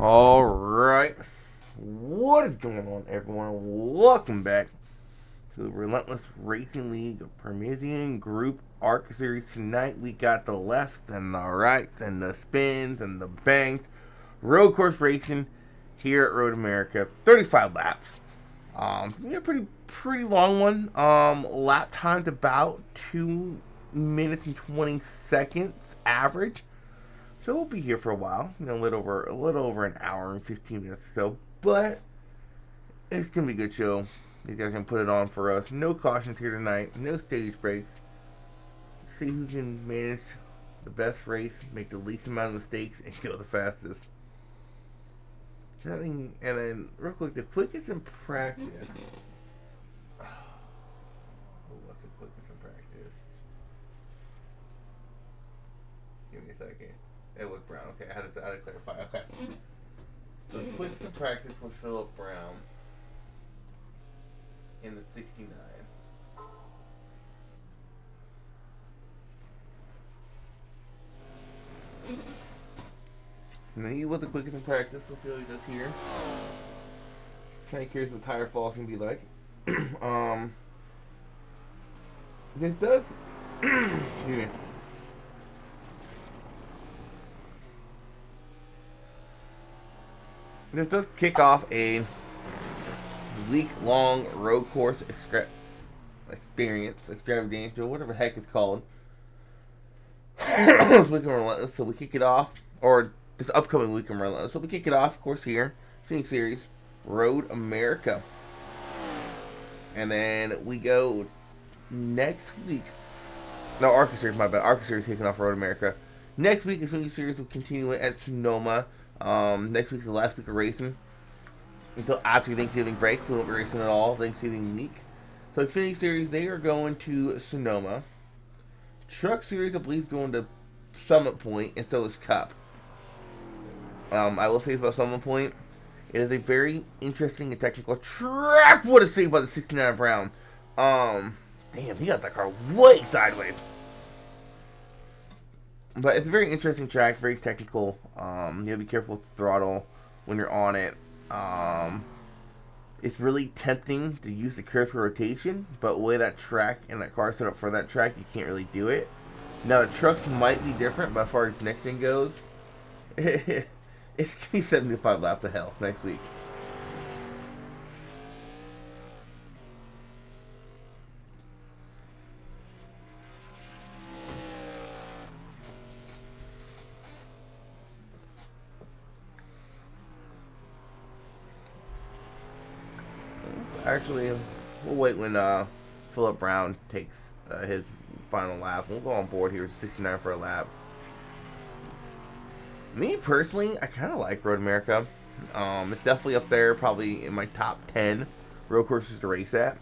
All right. What is going on, everyone? Welcome back to the Relentless Racing League Parmesan Group Arca Series. Tonight we got the lefts and the rights and the spins and the bangs. Road course racing here at Road America. 35 laps. Pretty long one. Lap time's about 2 minutes and 20 seconds average. So we'll be here for a while, a little over an hour and 15 minutes or so. But it's gonna be a good show. These guys can put it on for us. No cautions here tonight. No stage breaks. See who can manage the best race, make the least amount of mistakes, and go the fastest. And then real quick, the quickest in practice. What's the quickest in practice? Give me a second. It was Brown. Okay, I had to clarify. Okay. So the quickest in practice was Philip Brown in the 69. And then he was the quickest in practice. We'll see what he does here. Kind of curious what tire falls can be like. This does. Excuse me. This does kick off a week-long road course experience, extravaganza, whatever the heck it's called. So we kick it off, or this upcoming week in Relentless. So we kick it off, of course, here, Phoenix Series, Road America. And then we go next week. No, Arca Series, my bad. Arca Series kicking off Road America. Next week, the Phoenix Series will continue at Sonoma. Next week's the last week of racing. Until after Thanksgiving break, we won't be racing at all Thanksgiving week. So Xfinity Series, they are going to Sonoma. Truck Series, I believe, is going to Summit Point, and so is Cup. I will say this about Summit Point. It is a very interesting and technical track. What a save by the 69 Brown. Damn, he got that car way sideways. But it's a very interesting track, very technical. You gotta be careful with the throttle when you're on it. It's really tempting to use the curve for rotation, but the way that track and that car is set up for that track, you can't really do it. Now, the trucks might be different, but as far as next thing goes, it's gonna be 75 laps of hell next week. Actually, we'll wait when Philip Brown takes his final lap. We'll go on board here, 69 for a lap. Me personally, I kind of like Road America. It's definitely up there, probably in my top 10 road courses to race at.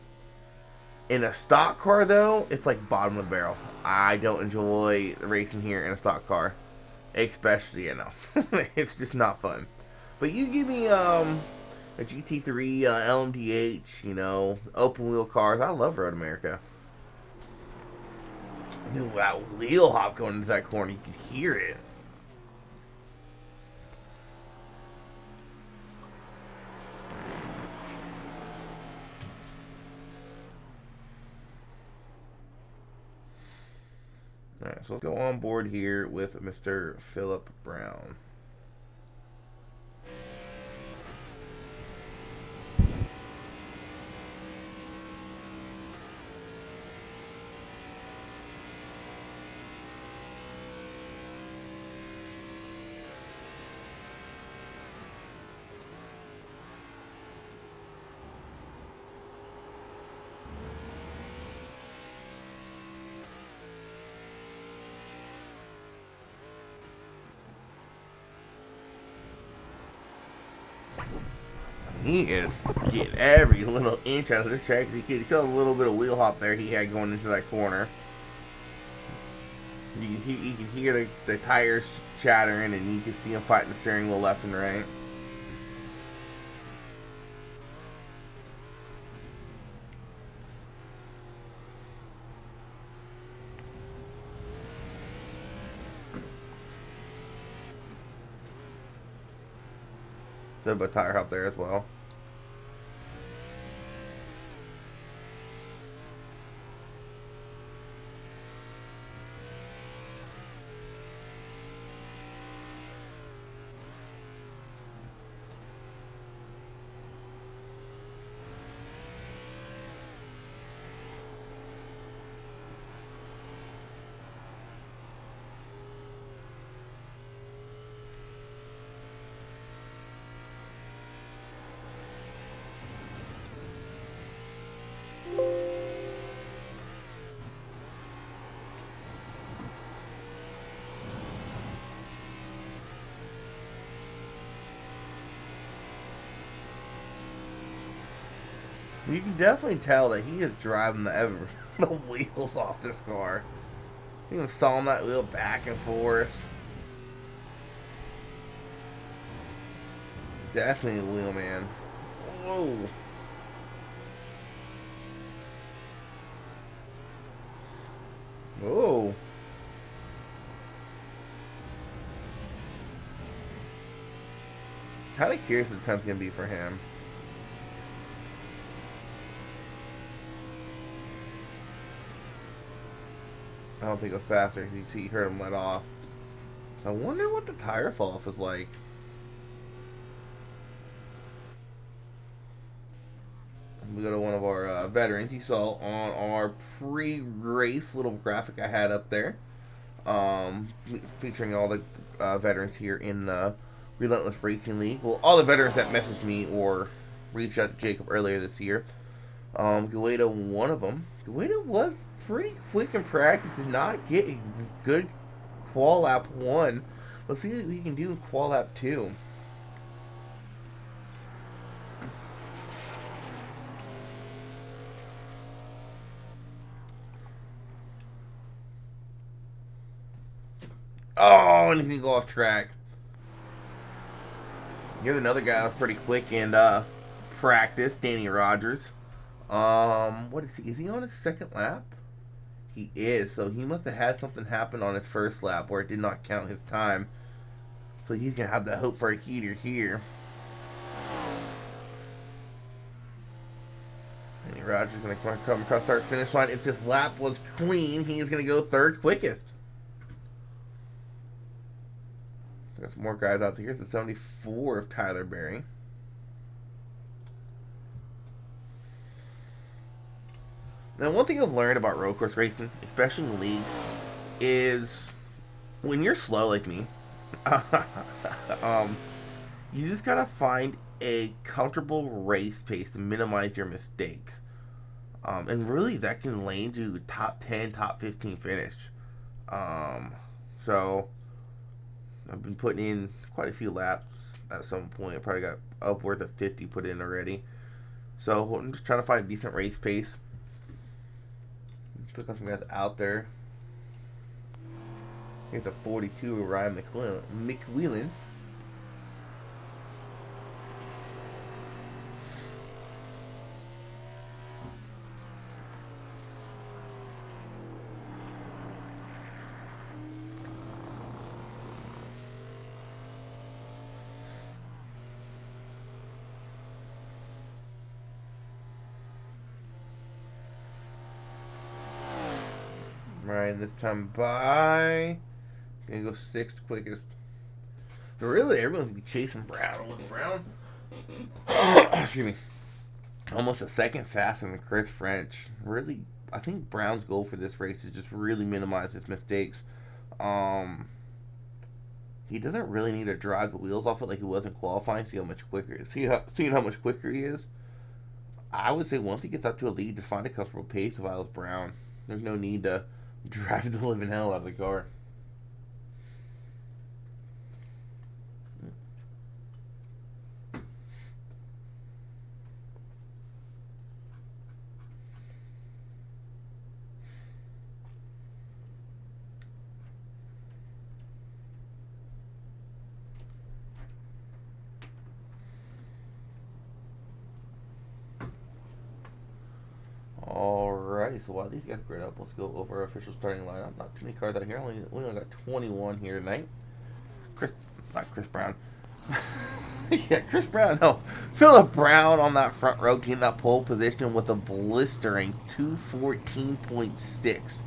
In a stock car, though, it's like bottom of the barrel. I don't enjoy racing here in a stock car, especially it's just not fun. But you give me a GT3, LMDH, open wheel cars. I love Road America. That wheel hop going into that corner, you could hear it. Alright, so let's go on board here with Mr. Philip Brown. He is getting every little inch out of this track he could. You saw a little bit of wheel hop there he had going into that corner. You can hear the tires chattering, and you can see him fighting the steering wheel left and right. bit of tire help there as well. You can definitely tell that he is driving the wheels off this car. You can saw that wheel back and forth. Definitely a wheel man. Whoa. Whoa. Kind of curious what the time's going to be for him. I don't think it was faster because you heard him let off. I wonder what the tire fall off is like. We go to one of our veterans. You saw on our pre-race little graphic I had up there, featuring all the veterans here in the Relentless Racing League. Well, all the veterans that messaged me or reached out to Jacob earlier this year. Gueda, one of them. Gueda was pretty quick in practice, did not get a good qual lap 1. Let's see what we can do in qual lap 2. Oh, and he can go off track. Here's another guy that's pretty quick in practice, Danny Rogers. What is he? Is he on his second lap? He is, so he must have had something happen on his first lap where it did not count his time. So he's going to have that hope for a heater here. Danny Rogers is going to come across start finish line. If this lap was clean, he is going to go third quickest. There's more guys out there. Here's the 74 of Tyler Berry. Now, one thing I've learned about road course racing, especially in leagues, is when you're slow like me, you just gotta find a comfortable race pace to minimize your mistakes. And really, that can land you top 10, top 15 finish. So I've been putting in quite a few laps at some point. I probably got upwards of 50 put in already. So I'm just trying to find a decent race pace. Let's look at some guys out there. Here's the 42 of Ryan McWheelan. Ryan this time by. Gonna go 6th quickest. But really, everyone's gonna be chasing Brown. Look, Brown. Excuse me. Almost a second faster than Chris French. Really, I think Brown's goal for this race is just really minimize his mistakes. He doesn't really need to drive the wheels off it like he was in qualifying. See how much quicker. Seeing how much quicker he is. I would say once he gets up to a lead, just find a comfortable pace if I was Brown. There's no need to drive the living hell out of the car. Alrighty, so while these guys grid up, let's go over our official starting lineup. Not too many cars out here. We only got 21 here tonight. Not Chris Brown. Yeah, Chris Brown. No, Philip Brown on that front row getting that pole position with a blistering 214.6.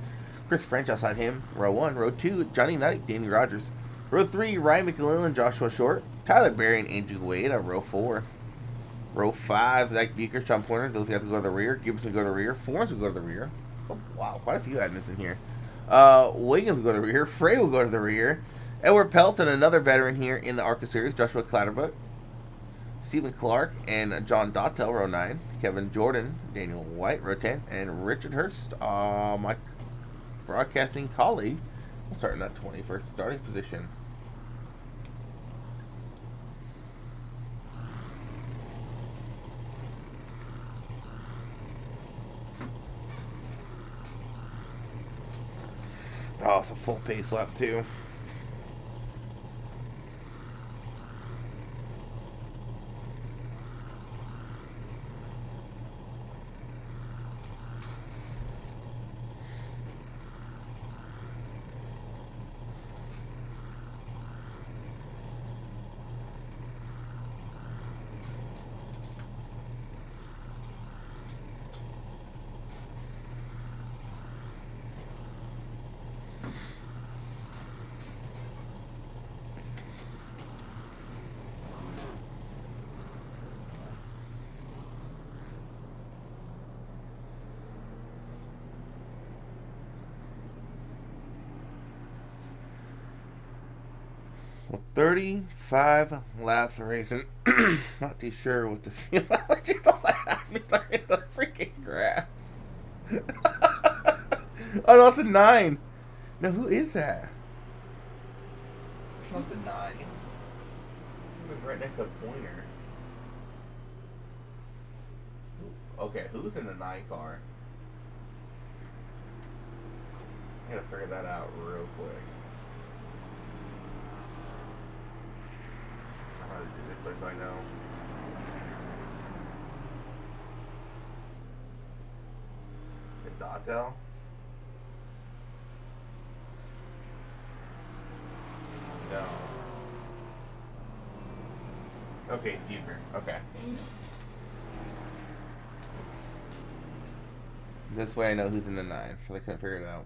Chris French outside him. Row 1. Row 2, Johnny Knight, Danny Rogers. Row 3, Ryan McClellan, Joshua Short. Tyler Berry and Andrew Wade on row 4. Row 5, Zach Beaker, Sean Pointer. Those guys will go to the rear. Gibson will go to the rear. Fornes will go to the rear. Oh, wow, quite a few admins in here. Wiggins will go to the rear. Frey will go to the rear. Edward Pelton, another veteran here in the Arca series. Joshua Clatterbuck. Stephen Clark and John Dottel, row 9. Kevin Jordan, Daniel White, row 10. And Richard Hurst, my broadcasting colleague, will start in that 21st starting position. Oh, it's a full pace lap, too. Well, 35 laps of racing. Not too sure what to feel like. All that happening in the freaking grass. Oh, no, it's a 9. No, who is that? Not the 9. He was right next to Pointer. Okay, who's in the 9 car? I gotta figure that out real quick. How to do this so I know. The Dottel? No. Okay, Bucher. Okay. This way I know who's in the 9, because I couldn't figure it out.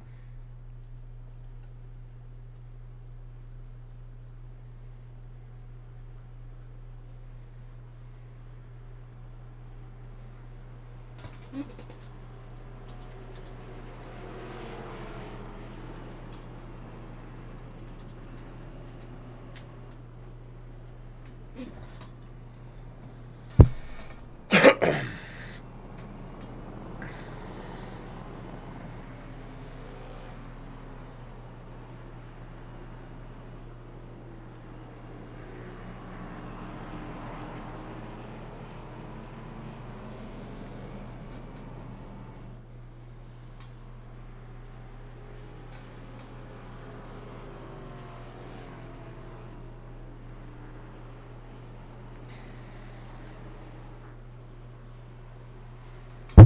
I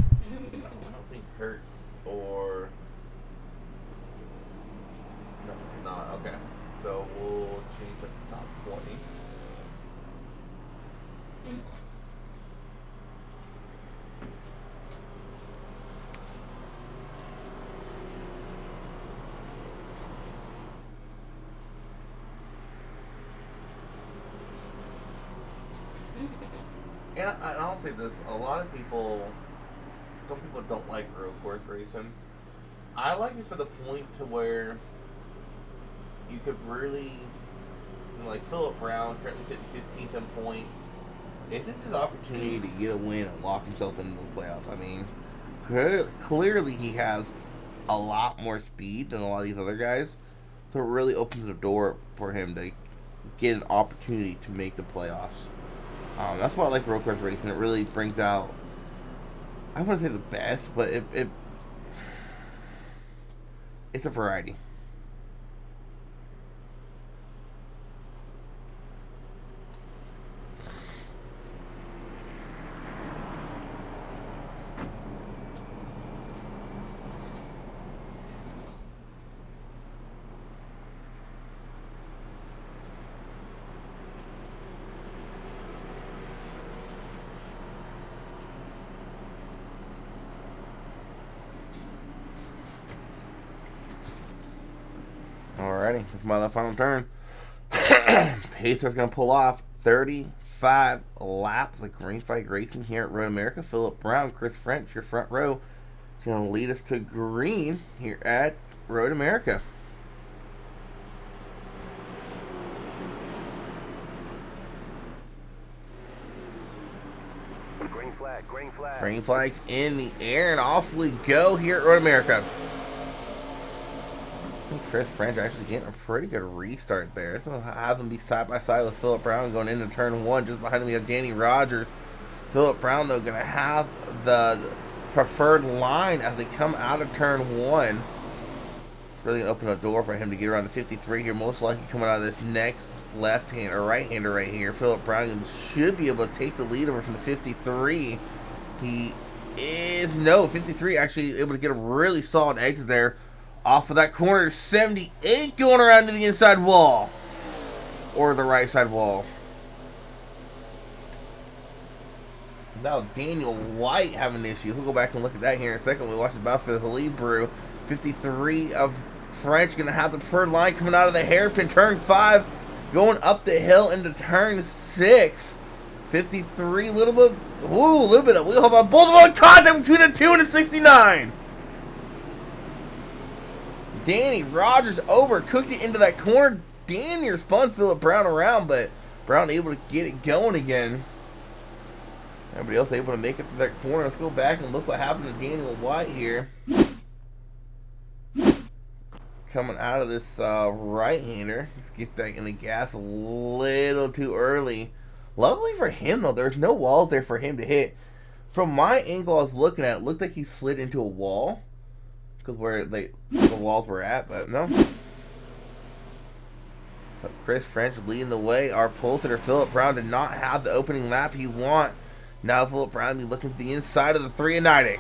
don't think Hurts or no, not okay. So we'll change the top 20. And I'll say this: a lot of people, some people don't like road course racing. I like it for the point to where you could really, like Philip Brown, currently sitting 15th in points. It's just his opportunity to get a win and lock himself into the playoffs. I mean, clearly he has a lot more speed than a lot of these other guys, so it really opens the door for him to get an opportunity to make the playoffs. That's why I like road course racing. It really brings out, I wouldn't say the best, but it's a variety. Alrighty, that's my final turn. Pacer's going to pull off 35 laps of green flag racing here at Road America. Philip Brown, Chris French, your front row, is going to lead us to green here at Road America. Green flag, green flag. Green flag's in the air, and off we go here at Road America. I think Chris French actually getting a pretty good restart there. It's going to have him be side by side with Philip Brown going into turn one. Just behind him we have Danny Rogers. Philip Brown, though, going to have the preferred line as they come out of turn one. Really going to open a door for him to get around the 53 here. Most likely coming out of this next left-hand or right-hander right here. Philip Brown should be able to take the lead over from the 53. He is, no, 53 actually able to get a really solid exit there. Off of that corner, 78 going around to the inside wall. Or the right side wall. Now Daniel White having issues. We'll go back and look at that here in a second. We watch the battle for the lead brew. 53 of French going to have the preferred line coming out of the hairpin. Turn 5. Going up the hill into turn 6. 53, a little bit of wheel hop on both of them. Contact between the 2 and the 69. Danny Rogers overcooked it into that corner. Daniel spun Philip Brown around, but Brown able to get it going again. Everybody else able to make it to that corner. Let's go back and look what happened to Daniel White here. Coming out of this right-hander. Let's get back in the gas a little too early. Luckily for him, though, there's no walls there for him to hit. From my angle I was looking at, it looked like he slid into a wall. Because where the walls were at, but no. So Chris French leading the way. Our pole sitter Philip Brown did not have the opening lap he want. Now Philip Brown be looking to the inside of the 3 of Nidek.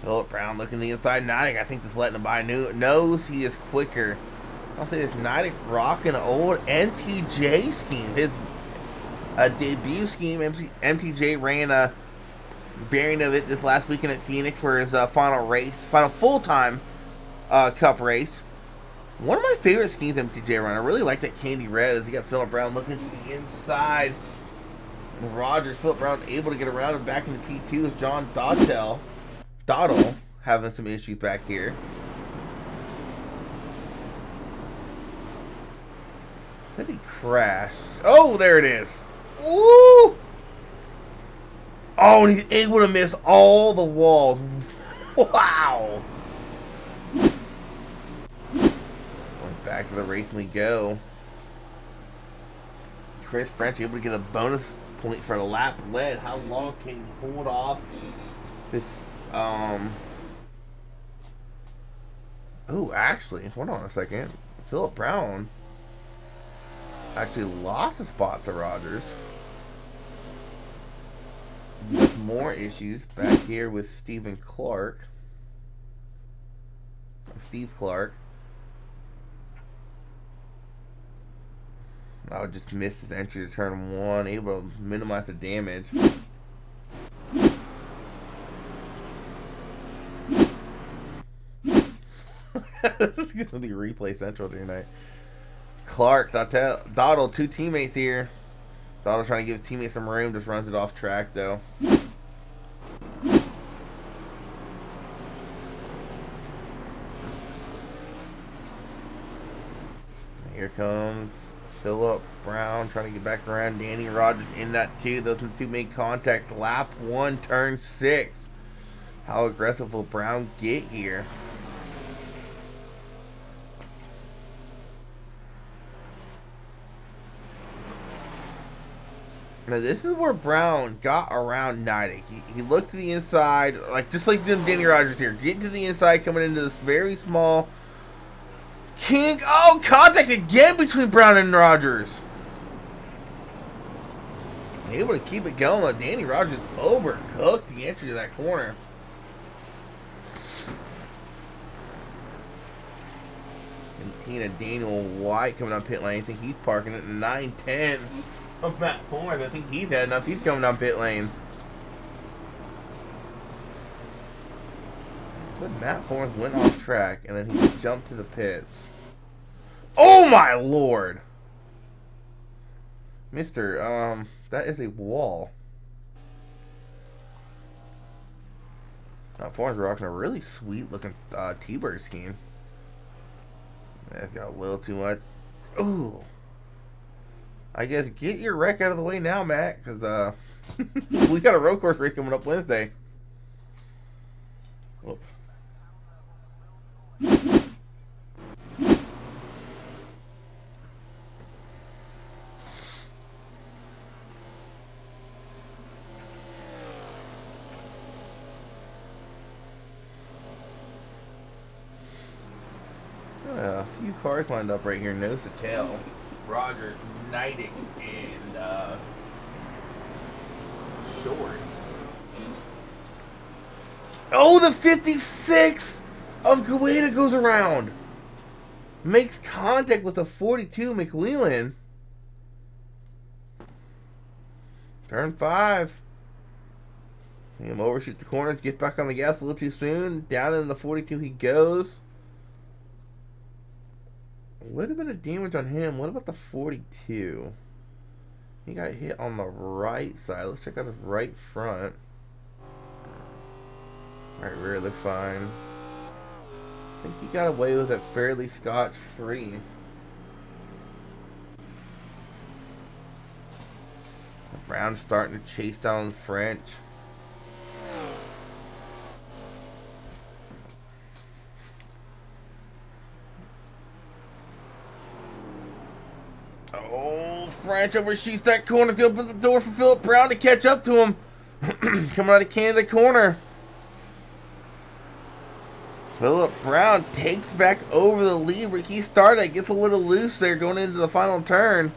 Philip Brown looking to the inside. Nidek, I think, just letting him by. Knows he is quicker. I'll say this, Nidek rocking an old MTJ scheme. His debut scheme, MTJ ran a variant of it this last weekend at Phoenix for his final full-time cup race. One of my favorite schemes MTJ ran. I really like that candy red as he got Philip Brown looking to the inside. And Rogers, Philip Brown able to get around and back into P2 as John Doddle having some issues back here. Said he crashed. Oh, there it is. Woo! Oh, and he's able to miss all the walls. Wow. Back to the race we go. Chris French able to get a bonus point for a lap led. How long can he hold off this? Oh, actually, hold on a second. Philip Brown actually lost a spot to Rogers. With more issues back here with Steve Clark. I would just miss his entry to turn 1, able to minimize the damage. This is going to be replay central tonight. Clark, Doddle, 2 teammates here. Doddle trying to give his teammates some room, just runs it off track though. Here comes Philip Brown trying to get back around. Danny Rogers in that too. Those two made contact. Lap 1, turn 6. How aggressive will Brown get here? Now this is where Brown got around Nidek. He looked to the inside, just like Danny Rogers here. Getting to the inside, coming into this very small kink. Oh, contact again between Brown and Rogers. Able to keep it going, but Danny Rogers overcooked the entry to that corner. And Tina Daniel White coming on pit lane. I think he's parking it in 9-10. Of Matt Ford. I think he's had enough. He's coming down pit lane. But Matt Fornes went off track and then he jumped to the pits. Oh my lord! Mister, that is a wall. Fornes rocking a really sweet looking T-bird scheme. That's got a little too much. Ooh. I guess get your wreck out of the way now, Matt, because we got a road course race coming up Wednesday. Whoops. A few cars lined up right here, nose to tail. Rogers, Neidig, and Short. Oh, the 56 of Gueda goes around. Makes contact with the 42 McWheelan. Turn 5. Him overshoot the corners, gets back on the gas a little too soon. Down in the 42 he goes. A little bit of damage on him. What about the 42? He got hit on the right side. Let's check out his right front. Right rear looks fine. I think he got away with it fairly scotch-free. Brown's starting to chase down French. Oh, French overshoots that corner. Gonna open the door for Philip Brown to catch up to him. Coming out of Canada corner. Philip Brown takes back over the lead where he started. Gets a little loose there going into the final turn.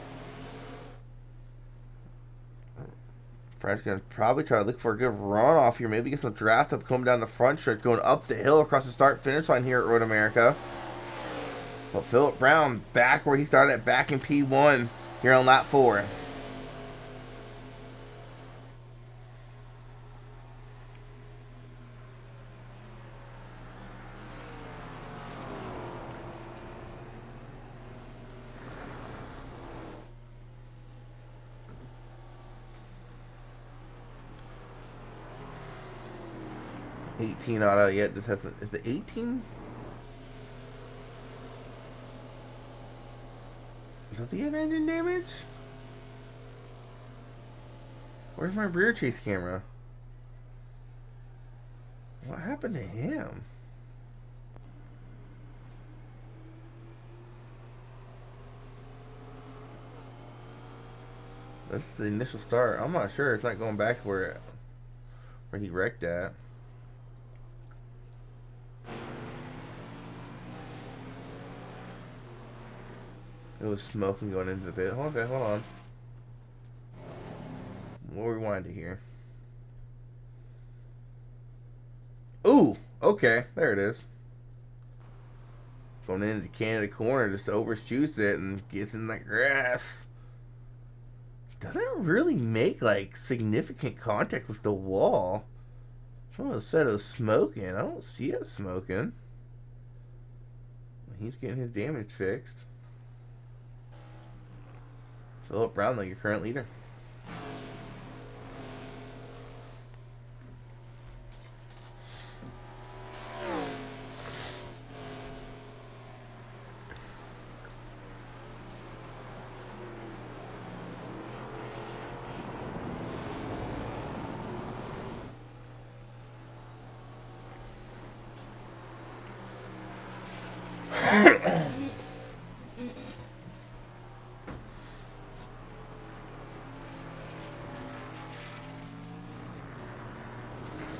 French gonna probably try to look for a good runoff here. Maybe get some draft up coming down the front stretch, going up the hill across the start-finish line here at Road America. But Philip Brown back where he started at, back in P1 here on lap 4. $18 not out yet. Just has is it 18? Does he have engine damage? Where's my rear chase camera? What happened to him? That's the initial start. I'm not sure. It's not going back where he wrecked at. It was smoking going into the pit. Okay, hold on. We'll rewind it here. Ooh, okay, there it is. Going into Canada corner, just overshoots it and gets in that grass. Doesn't really make like significant contact with the wall. Someone said it was smoking. I don't see it smoking. He's getting his damage fixed. Philip Brown, though, your current leader.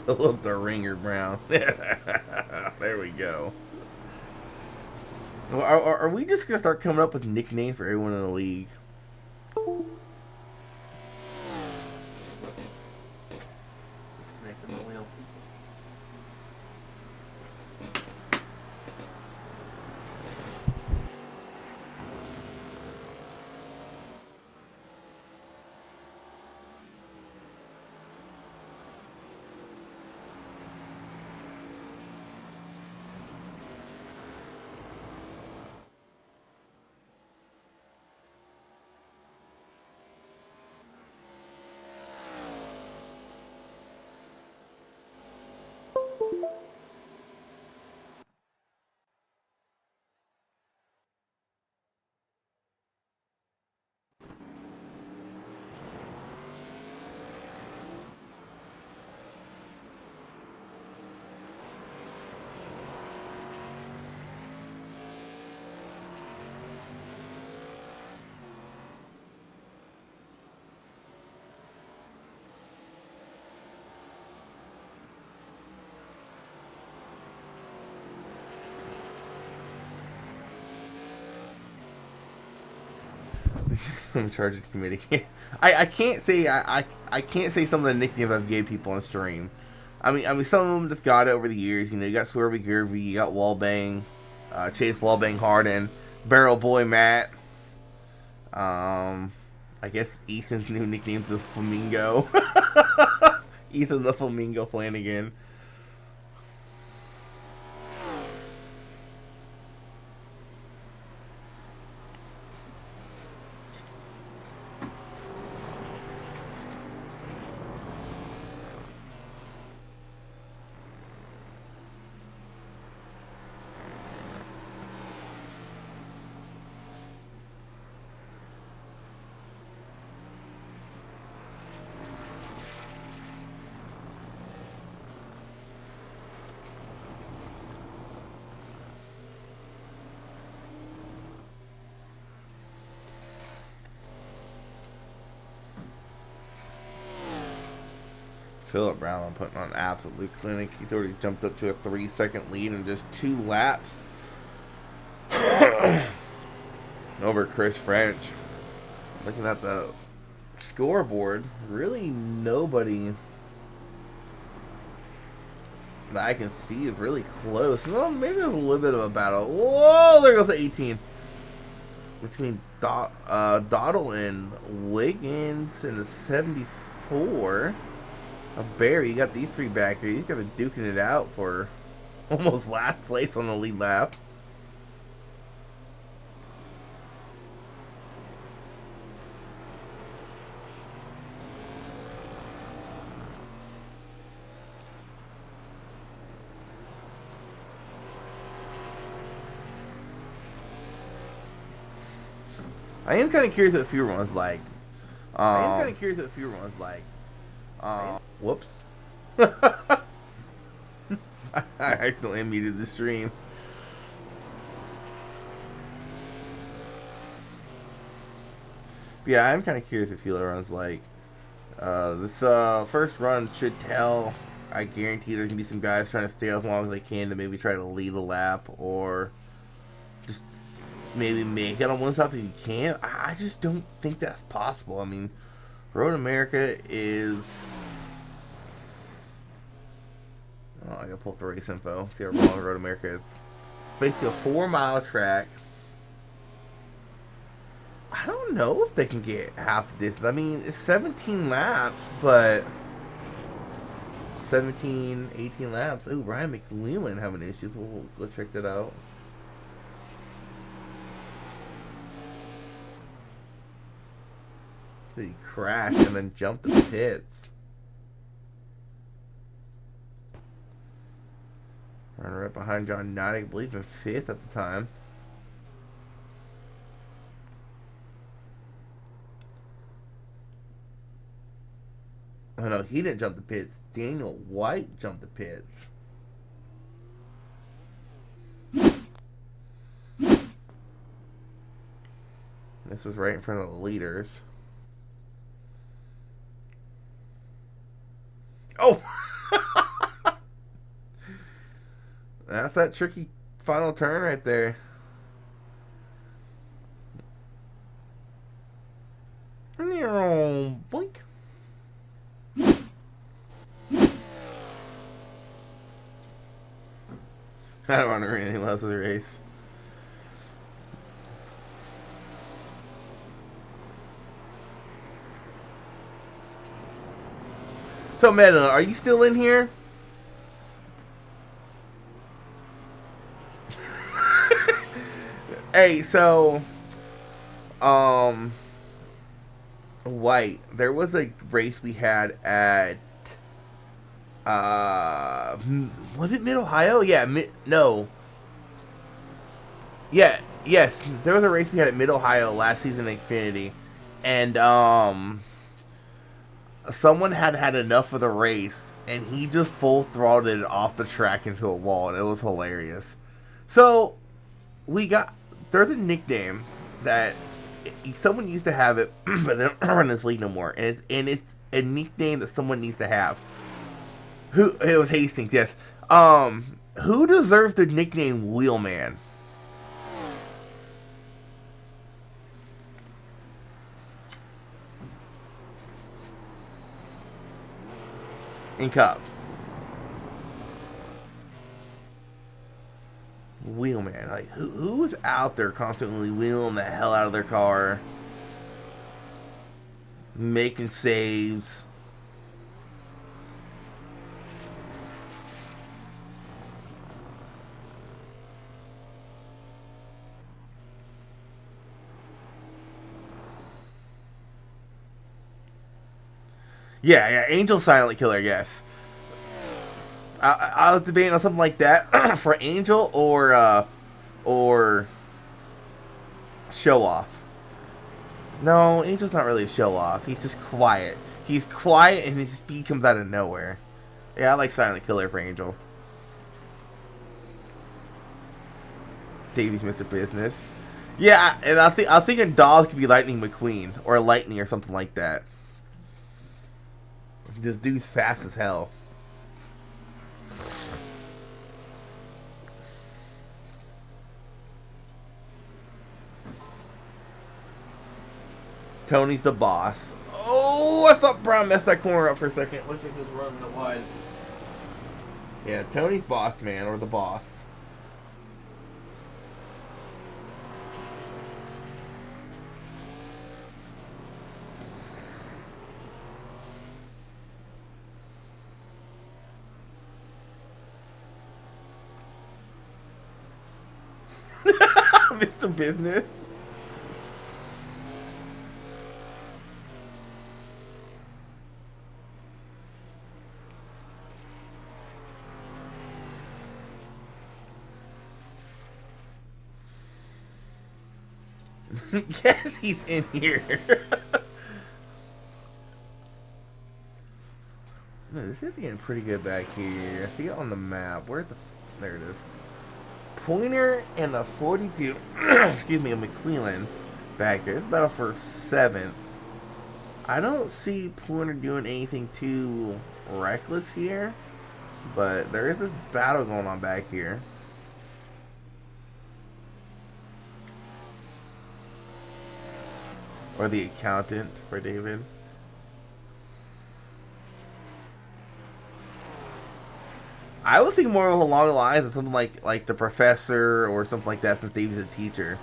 Philip the Ringer Brown. There we go. Well, are we just going to start coming up with nicknames for everyone in the league? Disconnecting the wheel. Charges committee. I can't say I can't say some of the nicknames I've gave people on stream. I mean some of them just got it over the years. You know, you got Swervy Gervy, you got Wallbang, Chase Wallbang Harden, Barrel Boy Matt. I guess Ethan's new nickname's the Flamingo. Ethan the Flamingo Flanagan. Philip Brown putting on an absolute clinic. He's already jumped up to a 3-second lead in just 2 laps over Chris French. Looking at the scoreboard, really nobody that I can see is really close. Well, maybe there's a little bit of a battle. Whoa, there goes the 18. Between Doddle and Wiggins in the 74. Barry, you got these 3 back here. These guys are duking it out for almost last place on the lead lap. I am kind of curious what the fuel runs like. Whoops. I accidentally muted the stream. But yeah, I'm kind of curious what fuel runs like. This first run should tell. I guarantee there's going to be some guys trying to stay as long as they can to maybe try to lead a lap or just maybe make it on one stop if you can. I just don't think that's possible. I mean, Road America is... Oh, I gotta pull up the race info. See how long Road America is. Basically a 4-mile track. I don't know if they can get half the distance. I mean, it's 17 laps, but 17, 18 laps. Ooh, Ryan McLeland having issues. We'll go check that out. He crashed and then jumped the pits. Running right behind John Knight, I believe in 5th at the time. Oh no, he didn't jump the pits. Daniel White jumped the pits. This was right in front of the leaders. Oh! That's that tricky final turn right there. Blink. I don't want to run any less of the race. So, Meta, are you still in here? Hey, so, White, there was a race we had at, was it Mid-Ohio? Yeah, no. Yeah, yes, there was a race we had at Mid-Ohio last season in Xfinity, and, someone had enough of the race, and he just full throttled it off the track into a wall, and it was hilarious. So, there's a nickname that someone used to have it, but they don't run this league no more, and it's a nickname that someone needs to have. It was Hastings, yes. Who deserves the nickname Wheelman? in Cup. Wheelman, like who's out there constantly wheeling the hell out of their car, making saves? Yeah, Angel Silent Killer, I guess. I was debating on something like that for Angel or Show Off. No, Angel's not really a show off. He's just quiet. He's quiet and his speed comes out of nowhere. Yeah, I like Silent Killer for Angel. Davy's Mr. Business. Yeah, and I'm thinking Dolls could be Lightning McQueen or Lightning or something like that. This dude's fast as hell. Tony's the boss. Oh, I thought Brown messed that corner up for a second. Look at this run that wide. Yeah, Tony's boss man, or the boss. Mr. Business. Yes, he's in here. No, this is getting pretty good back here. I see it on the map. Where's the... There it is. Pointer and the 42... excuse me, McClellan back here. It's battle for 7th. I don't see Pointer doing anything too reckless here. But there is this battle going on back here. Or the accountant for David. I was thinking more along the lines of something like the professor or something like that, since David's a teacher.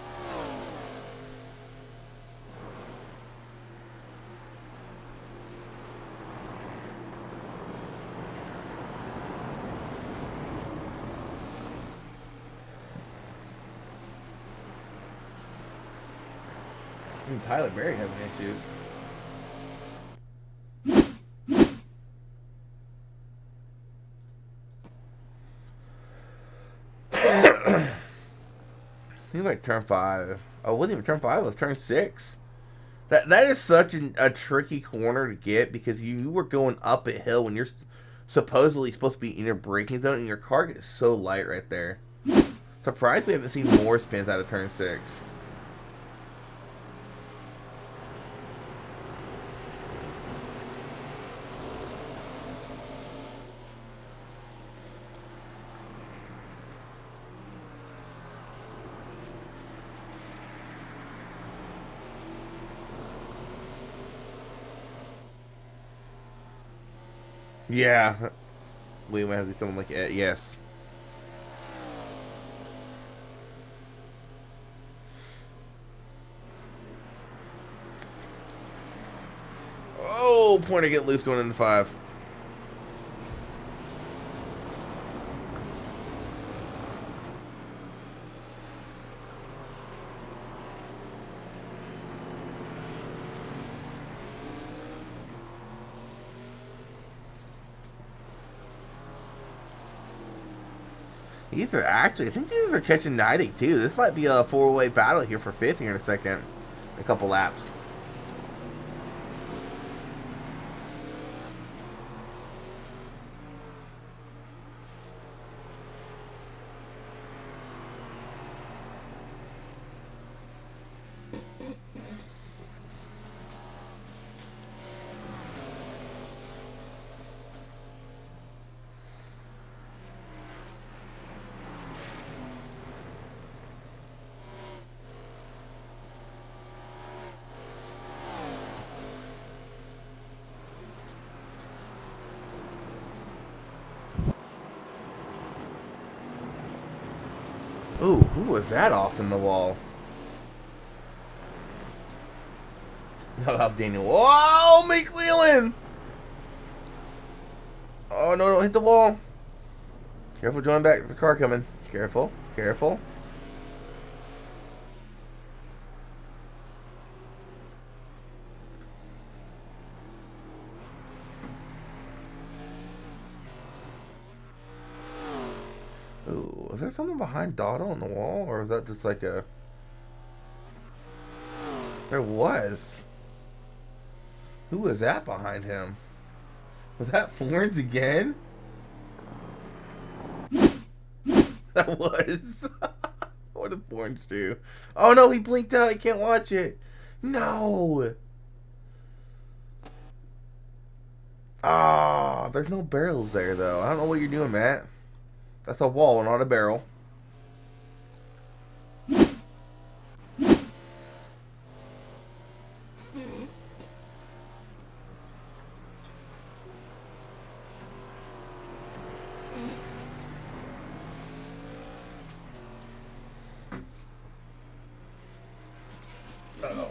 Even Tyler Berry having issues. Seems like turn 5. Oh, it wasn't even turn 5. It was turn 6. That is such a tricky corner to get, because you were going up a hill when you're supposedly supposed to be in your braking zone, and your car gets so light right there. Surprised we haven't seen more spins out of turn 6. Yeah. We might have to do something like that. Yes. Oh, Pointer getting loose going into 5. These are actually, I think these are catching 90 too. This might be a 4-way battle here for 5th here in a second. A couple laps. Ooh, who was that off in the wall? No, Daniel. Whoa, McWheelan! Oh, no, don't hit the wall. Careful, join back. There's a car coming. Careful, careful. Ooh, is there something behind Dotto on the wall? Or is that just like a... There was. Who was that behind him? Was that Florence again? That was. What did Florence do? Oh no, he blinked out. I can't watch it. No. Ah, there's no barrels there though. I don't know what you're doing, Matt. That's a wall, not a barrel. Uh-oh.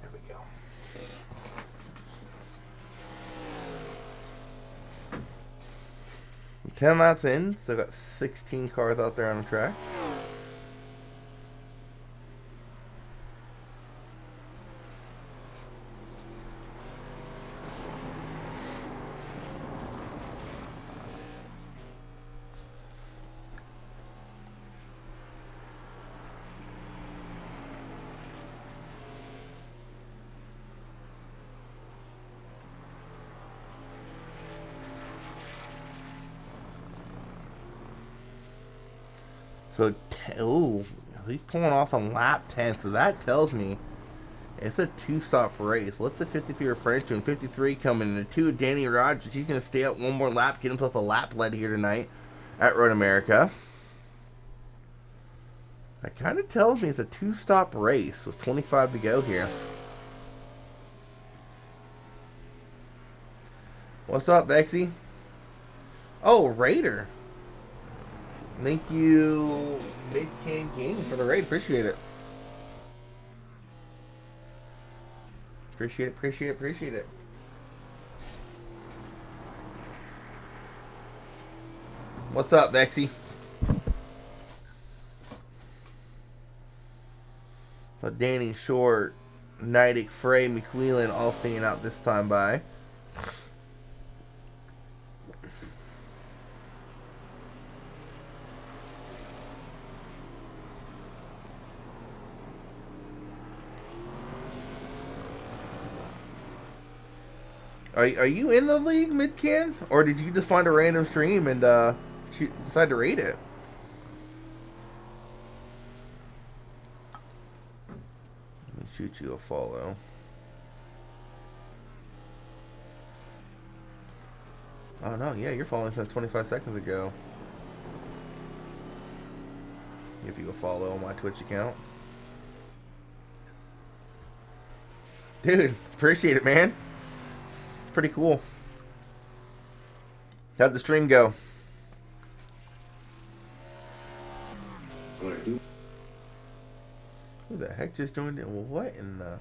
There we go. I'm 10 laps in, so got 16 cars out there on the track. So, oh, he's pulling off on lap 10, so that tells me it's a two-stop race. What's the 53 of French doing? 53 coming in the 2. Danny Rogers, he's going to stay out one more lap, get himself a lap lead here tonight at Road America. That kind of tells me it's a two-stop race with 25 to go here. What's up, Bexy? Oh, Raider. Thank you, Mid-Can Gaming, for the raid. Appreciate it. Appreciate it, appreciate it, appreciate it. What's up, Vexy? So Danny Short, Nidic, Frey, McWheelan all staying out this time by. Are you in the league, Midcan? Or did you just find a random stream and decide to raid it? Let me shoot you a follow. Oh no, yeah, you're following since 25 seconds ago. Give you a follow on my Twitch account. Dude, appreciate it, man. Pretty cool. How'd the stream go? Who the heck just joined it? What in the...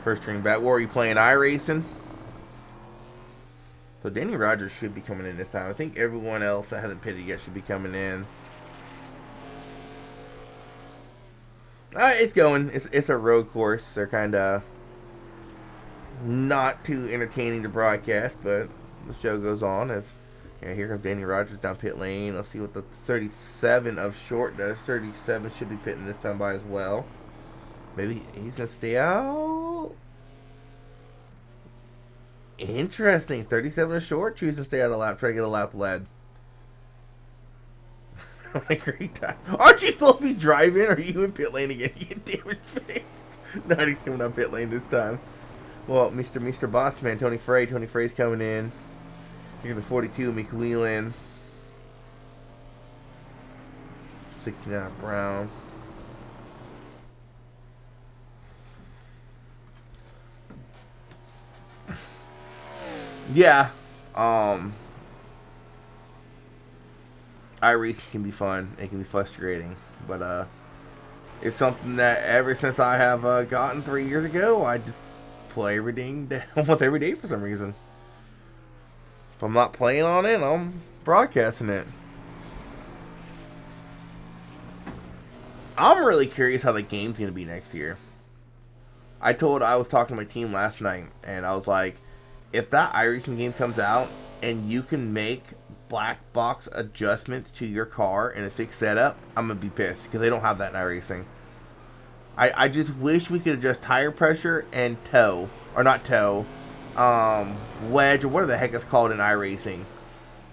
First string bat. What are you playing? iRacing? So Danny Rogers should be coming in this time. I think everyone else that hasn't pitted yet should be coming in. It's going. It's a road course. They're kind of not too entertaining to broadcast, but the show goes on. As yeah, here comes Danny Rogers down pit lane. Let's see what the 37 of Short does. 37 should be pitting this time by as well. Maybe he's gonna stay out. Interesting. 37 of Short choosing to stay out of lap, try to get a lap lead. having a great time. Aren't you supposed to be driving, or are you in pit lane again? You get damage faced. No, he's coming up pit lane this time. Well, Mr. Bossman, Tony Frey. Tony Frey's coming in. You're the 42, McWheelan. 69 Brown. Yeah. iRacing can be fun. It can be frustrating. But it's something that ever since I have gotten 3 years ago, I just play almost every day for some reason. If I'm not playing on it, I'm broadcasting it. I'm really curious how the game's going to be next year. I was talking to my team last night, and I was like, if that iRacing game comes out and you can make black box adjustments to your car in a fixed setup, I'm going to be pissed because they don't have that in iRacing. I just wish we could adjust tire pressure and toe, or not toe, wedge, or whatever the heck it's called in iRacing,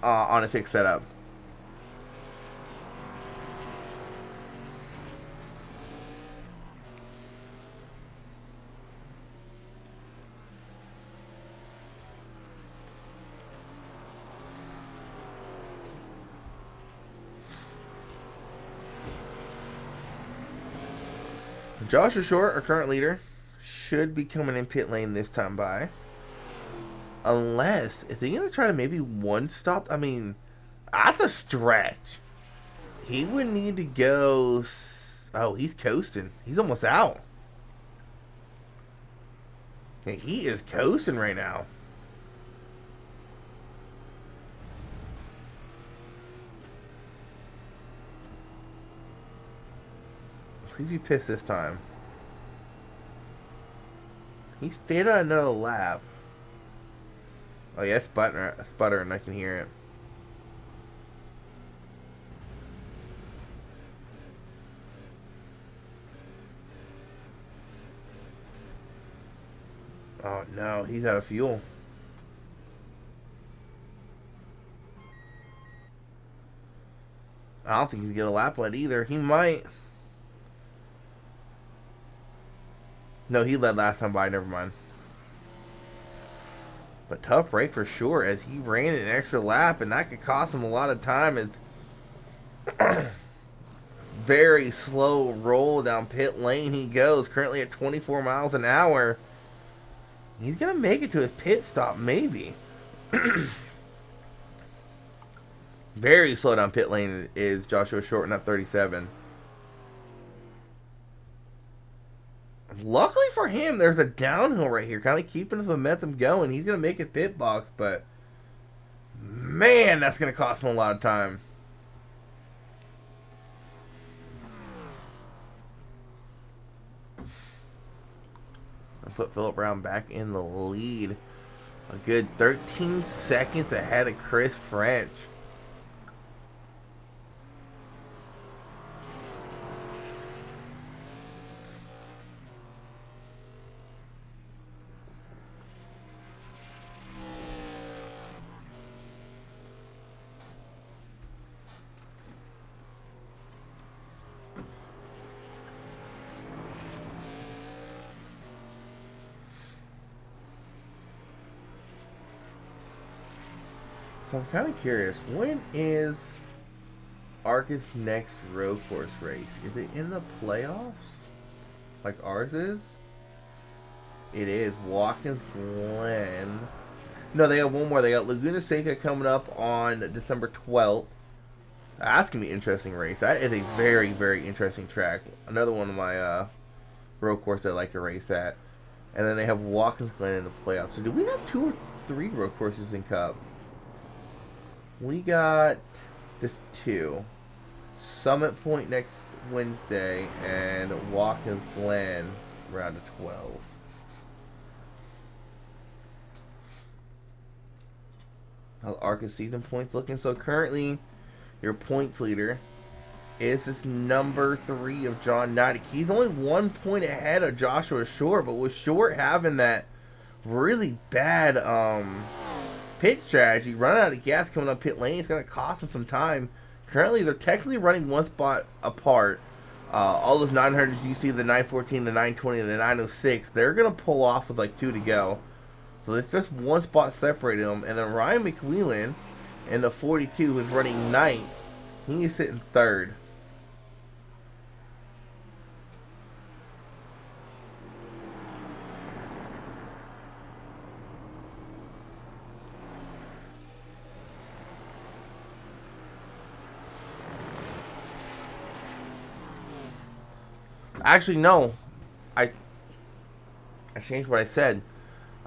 on a fixed setup. Joshua Short, our current leader, should be coming in pit lane this time by. Unless, is he going to try to maybe one stop? I mean, that's a stretch. He would need to go. Oh, he's coasting. He's almost out. He is coasting right now. See if he pissed this time. He stayed on another lap. Oh yeah, sputtering. I can hear it. Oh no, he's out of fuel. I don't think he's gonna lap led either. He might. No, he led last time by. Never mind. But tough break for sure, as he ran an extra lap, and that could cost him a lot of time. It's very slow roll down pit lane he goes, currently at 24 miles an hour. He's going to make it to his pit stop, maybe. Very slow down pit lane is Joshua Short, not 37. Luckily for him, there's a downhill right here, kind of keeping his momentum going. He's going to make his pit box, but man, that's going to cost him a lot of time. I'll put Phillip Brown back in the lead. A good 13 seconds ahead of Chris French. So I'm kind of curious, when is Arca's next road course race? Is it in the playoffs? Like ours is? It is. Watkins Glen. No, they have one more. They got Laguna Seca coming up on December 12th. That's going to be an interesting race. That is a very, very interesting track. Another one of my road courses I like to race at. And then they have Watkins Glen in the playoffs. So do we have 2 or 3 road courses in Cup? We got this 2. Summit Point next Wednesday and Watkins Glen round of 12. How Arca's season points looking? So currently, your points leader is this number 3 of John Nidek. He's only 1 point ahead of Joshua Short, but with Short having that really bad pit strategy, run out of gas coming up pit lane, it's going to cost him some time. Currently, they're technically running one spot apart. All those 900s you see, the 914, the 920, and the 906, they're going to pull off with like 2 to go. So it's just one spot separating them. And then Ryan McWheelan in the 42 is running 9th. He is sitting 3rd. Actually, no. I changed what I said.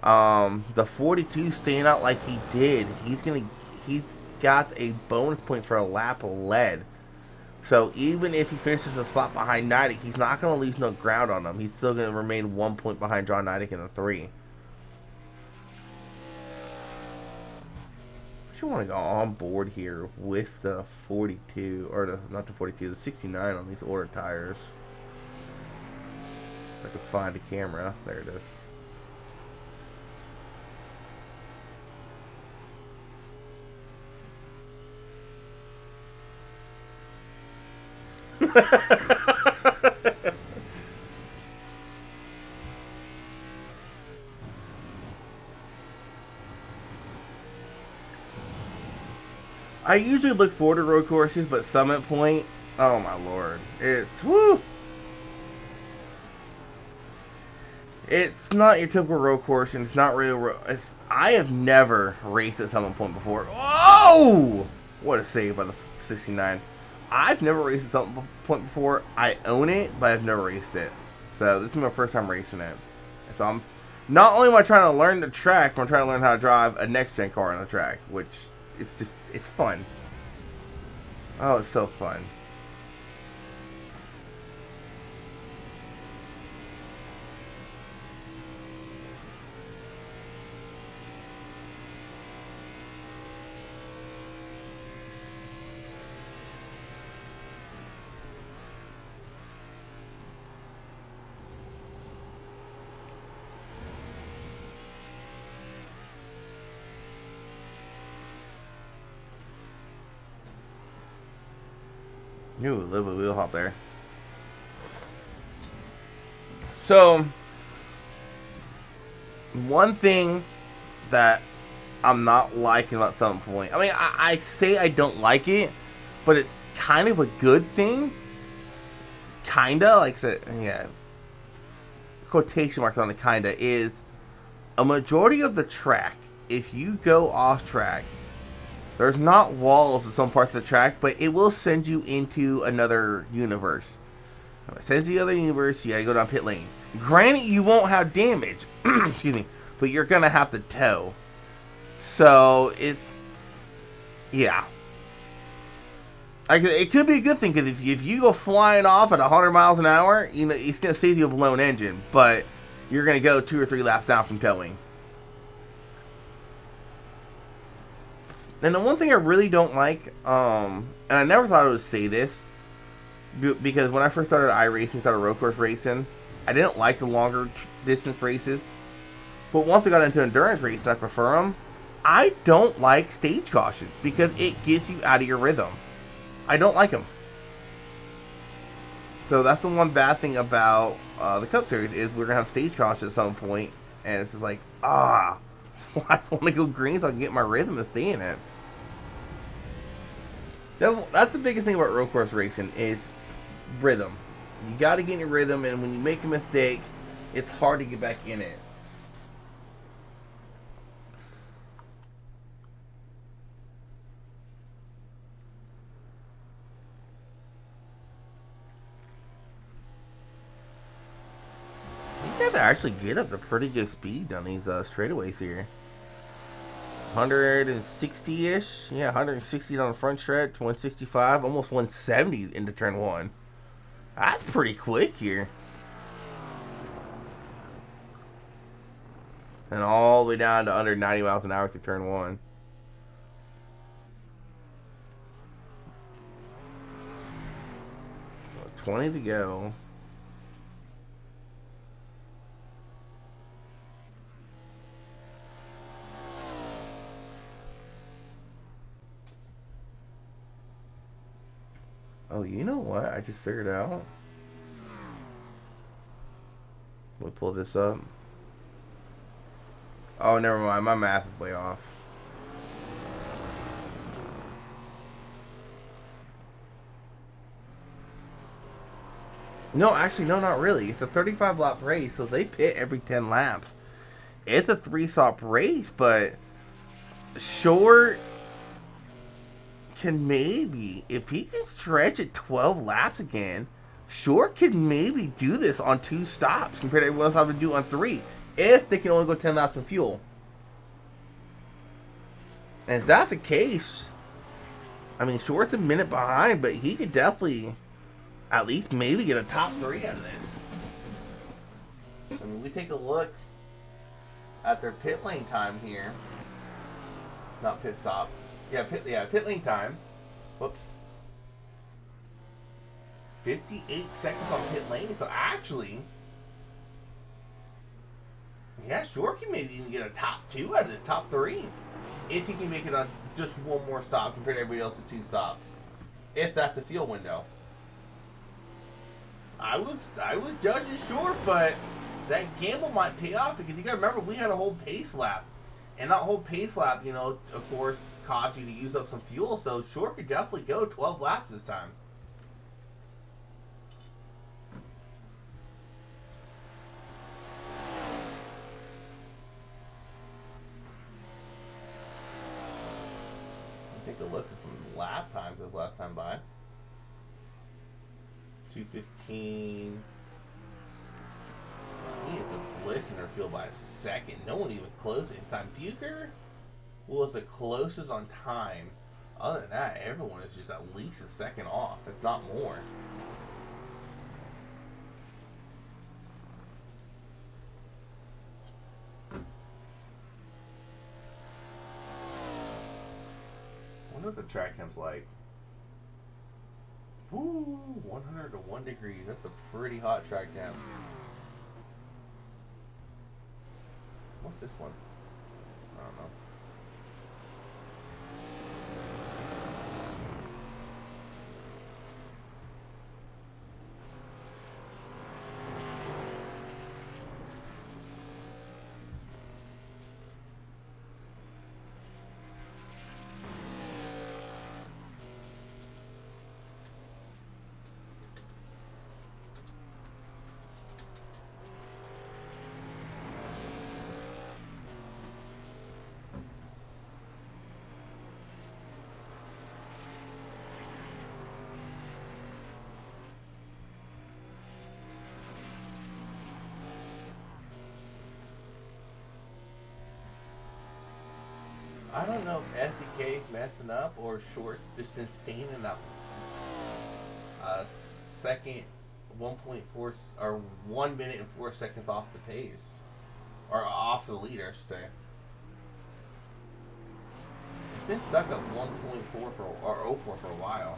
The 42 staying out like he did, he's got a bonus point for a lap led. So even if he finishes a spot behind Nidek, he's not going to leave no ground on him. He's still going to remain 1 point behind John Nidek in the 3. I should want to go on board here with the 42, or not the 42, the 69 on these order tires. If I can find a camera. There it is. I usually look forward to road courses, but Summit Point, oh my lord, it's woo. It's not your typical road course, and it's not really. I have never raced at Summit Point before. Oh, what a save by the 69! I've never raced at Summit Point before. I own it, but I've never raced it. So this is my first time racing it. So I'm not only am I trying to learn the track, but I'm trying to learn how to drive a next gen car on the track, which it's fun. Oh, it's so fun. Ooh, a little bit of wheel hop there. So, one thing that I'm not liking about Summit Point, I mean, I say I don't like it, but it's kind of a good thing. Kinda, like I said, yeah. Quotation marks on the kinda is a majority of the track, if you go off track, there's not walls in some parts of the track, but it will send you into another universe. When it sends you to the other universe, you gotta go down pit lane. Granted, you won't have damage, excuse me, but you're gonna have to tow. So yeah. It could be a good thing, because if you go flying off at 100 miles an hour, you know it's gonna save you a blown engine, but you're gonna go 2 or 3 laps down from towing. And the one thing I really don't like, and I never thought I would say this, because when I first started iRacing, started road course racing, I didn't like the longer distance races. But once I got into endurance racing, I prefer them. I don't like stage caution because it gets you out of your rhythm. I don't like them. So that's the one bad thing about the Cup Series is we're gonna have stage caution at some point, and it's just like I just want to go green so I can get my rhythm and stay in it. That's the biggest thing about road course racing is rhythm. You got to get in your rhythm, and when you make a mistake, it's hard to get back in it. These guys actually get up to pretty good speed on these straightaways here. 160-ish, yeah, 160 on the front stretch, 165, almost 170 into turn 1. That's pretty quick here. And all the way down to under 90 miles an hour through turn 1. So 20 to go. Oh, you know what? I just figured out. Let me pull this up. Oh, never mind. My math is way off. No, actually, no, not really. It's a 35 lap race, so they pit every 10 laps. It's a 3-stop race, but Short can maybe, if he can stretch it 12 laps again, Short can maybe do this on 2 stops compared to everyone else having to do on 3, if they can only go 10 laps in fuel. And if that's the case, I mean, Short's a minute behind, but he could definitely at least maybe get a top 3 out of this. I mean, we take a look at their pit lane time here. Not pit stop. Pit lane time. Whoops. 58 seconds on pit lane. So actually, yeah, Short can maybe even get a top 2 out of this, top 3. If he can make it on just one more stop compared to everybody else's 2 stops. If that's the fuel window. I was judging Short, but that gamble might pay off because you gotta remember we had a whole pace lap. And that whole pace lap, of course, caused you to use up some fuel, so Short could definitely go 12 laps this time. Take a look at some lap times this last time by. 2:15. He is a bliss in her field by a second. No one even close in time. Bucher was the closest on time. Other than that, everyone is just at least a second off, if not more. I wonder what the track temp's like. Ooh, 101 degrees. That's a pretty hot track temp. What's this one? I don't know. I don't know if SEK is messing up or Short's just been staying in that second 1.4 or 1 minute and 4 seconds off the pace. Or off the lead, I should say. It's been stuck at 1.4 or 0.4 for a while.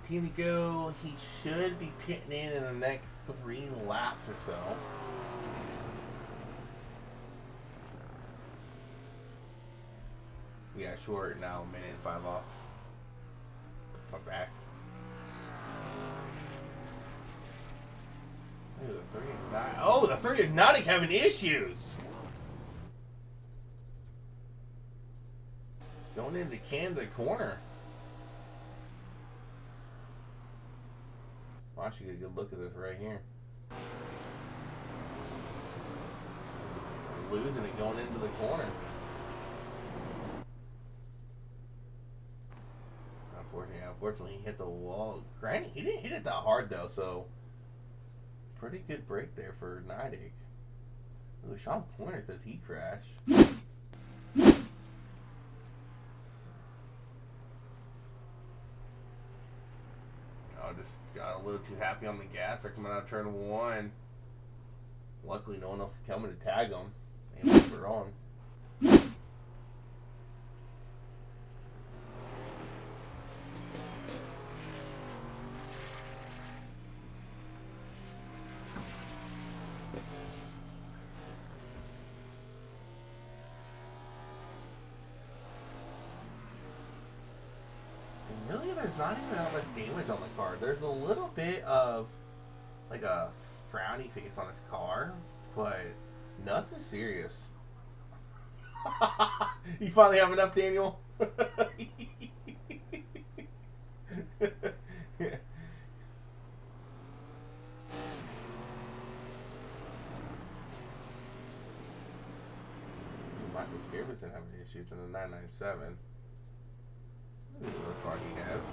Team to go. He should be pitting in the next 3 laps or so. Yeah, Short now, a minute and 5 off. My back. Ooh, the 3 and 9. Oh, the 3 and 9 having issues. Going into Canada corner. I should get a good look at this right here. Losing it going into the corner. Unfortunately, he hit the wall. Granted, he didn't hit it that hard though, so pretty good break there for Nidek. Ooh, Sean Pointer says he crashed. just got a little too happy on the gas. They're coming out of turn 1. Luckily, no one else is coming to tag them. And we're on. Really, there's not even that much damage on the car. There's a little bit of like a frowny face on his car, but nothing serious. You finally have enough, Daniel? Michael Davidson having issues in the 997. This is what car he has.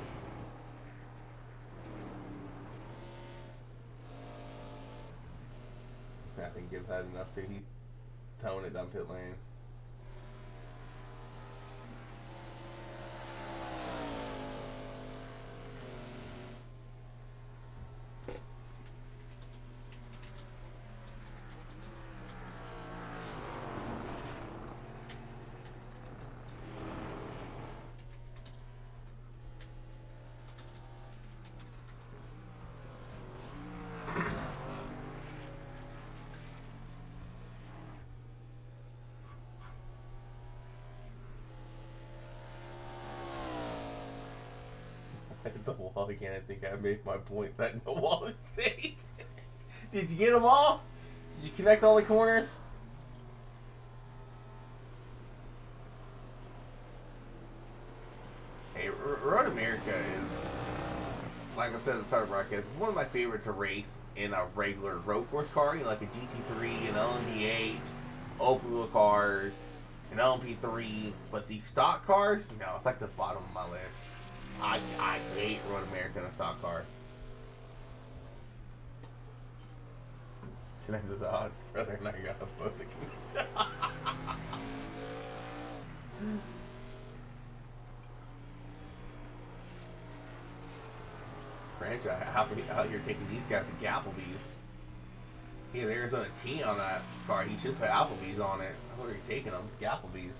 I think Gibbs had enough to he's towing it down pit lane. I hit the wall again. I think I made my point that no wall is safe. Did you get them all? Did you connect all the corners? Hey, Road America is, like I said at the start of the broadcast, one of my favorites to race in a regular road course car, you know, like a GT3, an LMP8, open wheel cars, an LMP3, but these stock cars, no, it's like the bottom of my list. I hate Road America in a stock car. Connect to the odds, brother, and I got them both again. Franchise out here taking these guys to Applebee's. Yeah, there's a T on that car. He should put Applebee's on it. What are you taking them? Applebee's.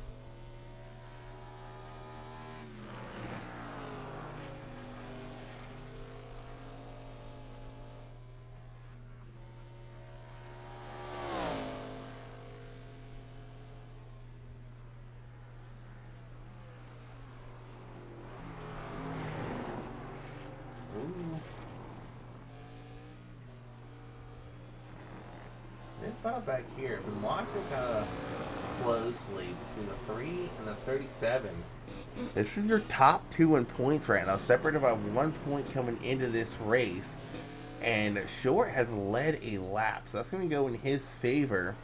This battle back here, I've been watching kind of closely between the 3 and the 37. This is your top 2 in points right now, separated by 1 point coming into this race. And Short has led a lap, so that's going to go in his favor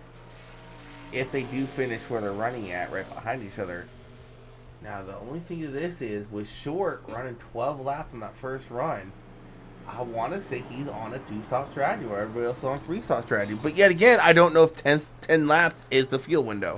if they do finish where they're running at, right behind each other. Now, the only thing to this is, with Short running 12 laps in that first run, I want to say he's on a 2-stop strategy where everybody else is on a 3-stop strategy. But yet again, I don't know if 10 laps is the fuel window.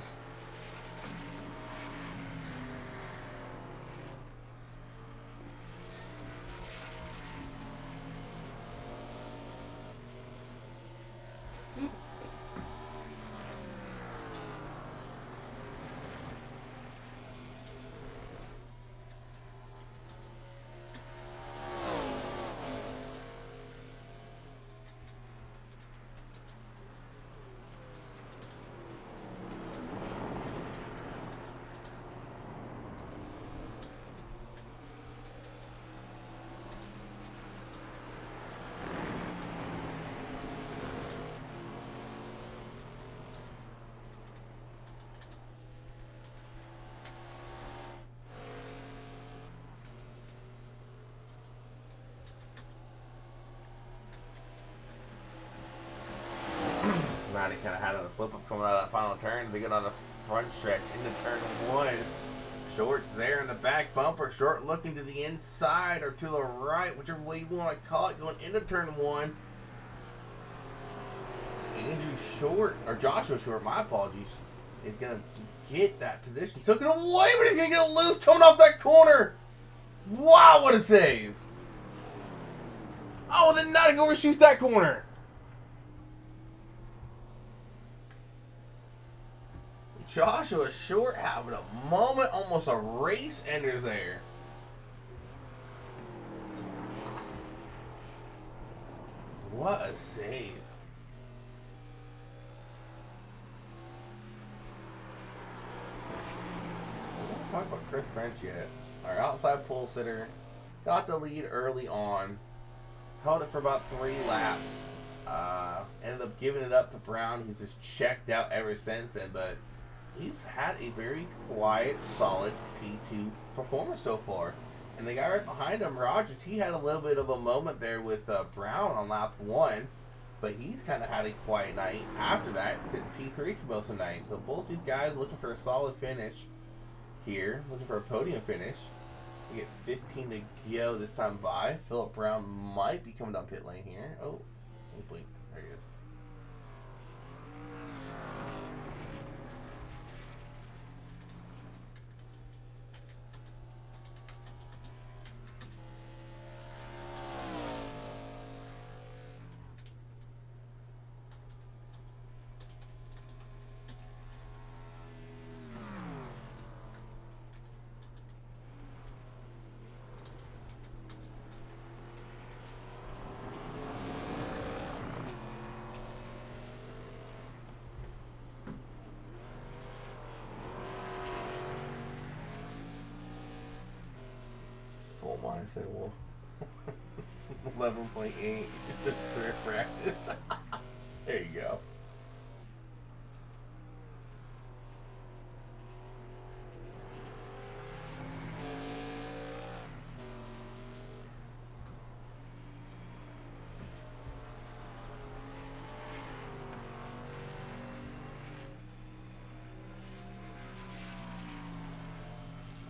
He kind of had a slip up coming out of that final turn. They get on the front stretch into turn 1. Short's there in the back bumper. Short looking to the inside or to the right, whichever way you want to call it, going into turn 1. Andrew Short, or Joshua Short, my apologies, is going to get that position. Took it away, but he's going to get loose coming off that corner. Wow, what a save. Oh, then not overshoots that corner. Joshua Short having a moment, almost a race ender there. What a save. We don't talk about Chris French yet. Our outside pole sitter got the lead early on. Held it for about 3 laps. Ended up giving it up to Brown, who's just checked out ever since then, but he's had a very quiet, solid P2 performance so far. And the guy right behind him, Rogers, he had a little bit of a moment there with Brown on lap 1, but he's kind of had a quiet night. After that, it's in P3 for most of the night. So both these guys looking for a solid finish here, looking for a podium finish. We get 15 to go this time by. Philip Brown might be coming down pit lane here. Oh, blink. There he is. I said, well, 11.8 just drift practice. There you go.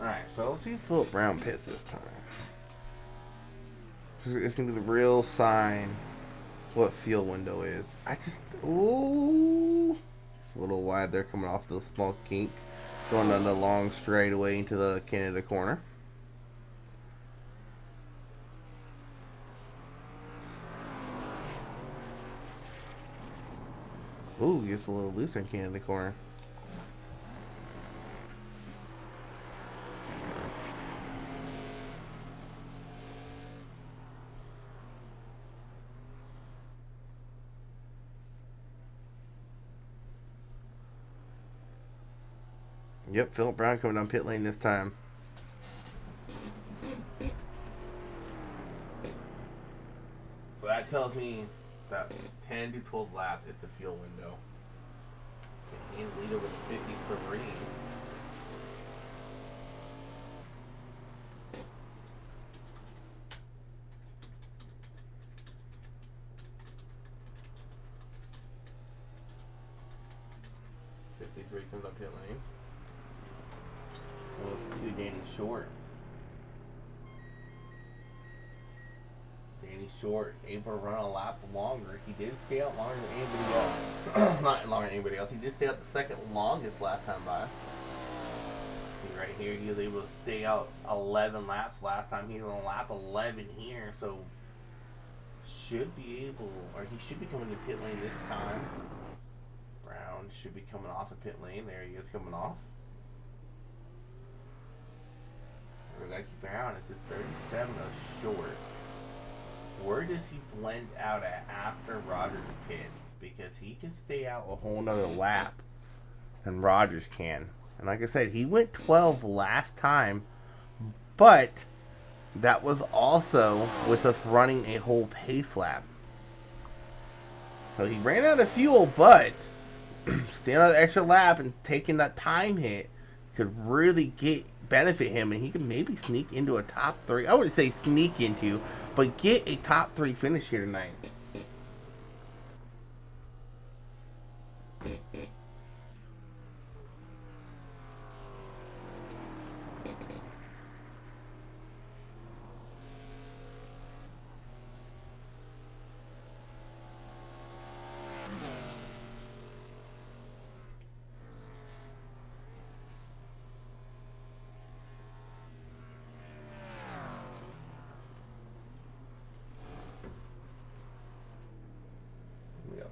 Alright, so let's see if Philip Brown pits this time. It's going to be the real sign what field window is. Ooh. It's a little wide there coming off the small kink. Going on the long straightaway into the Canada corner. Ooh, gets a little loose in Canada corner. Yep, Philip Brown coming down pit lane this time. Well, that tells me that 10 to 12 laps is the fuel window. And leader with 53. Comes up pit lane. Well, it's 2 Danny Short. Danny Short able to run a lap longer. He did stay out longer than anybody else. Not longer than anybody else. He did stay out the second longest last time by. Right here, he was able to stay out 11 laps last time. He's on lap 11 here, so should be able, or he should be coming to pit lane this time. Brown should be coming off the pit lane. There he is coming off. Rebecca Brown is just 37 short. Where does he blend out at after Rogers pits? Because he can stay out a whole nother lap than Rogers can. And like I said, he went 12 last time, but that was also with us running a whole pace lap. So he ran out of fuel, but staying on the extra lap and taking that time hit could really benefit him, and he could maybe sneak into a top 3. I wouldn't say sneak into, but get a top 3 finish here tonight.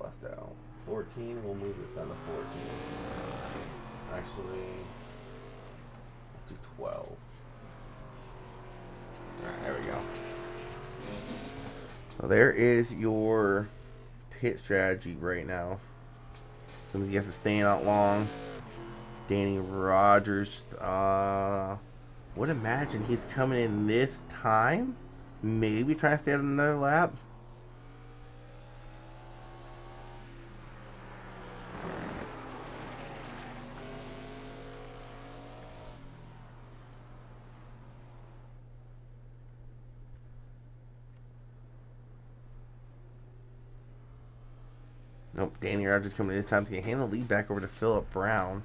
left out? 14. We'll move this down to 14. Actually, let's do 12. Alright, there we go. So there is your pit strategy right now. Somebody has to stay out long. Danny Rogers, would imagine he's coming in this time. Maybe trying to stay out another lap. Nope, Danny Rogers coming in this time to hand the lead back over to Phillip Brown.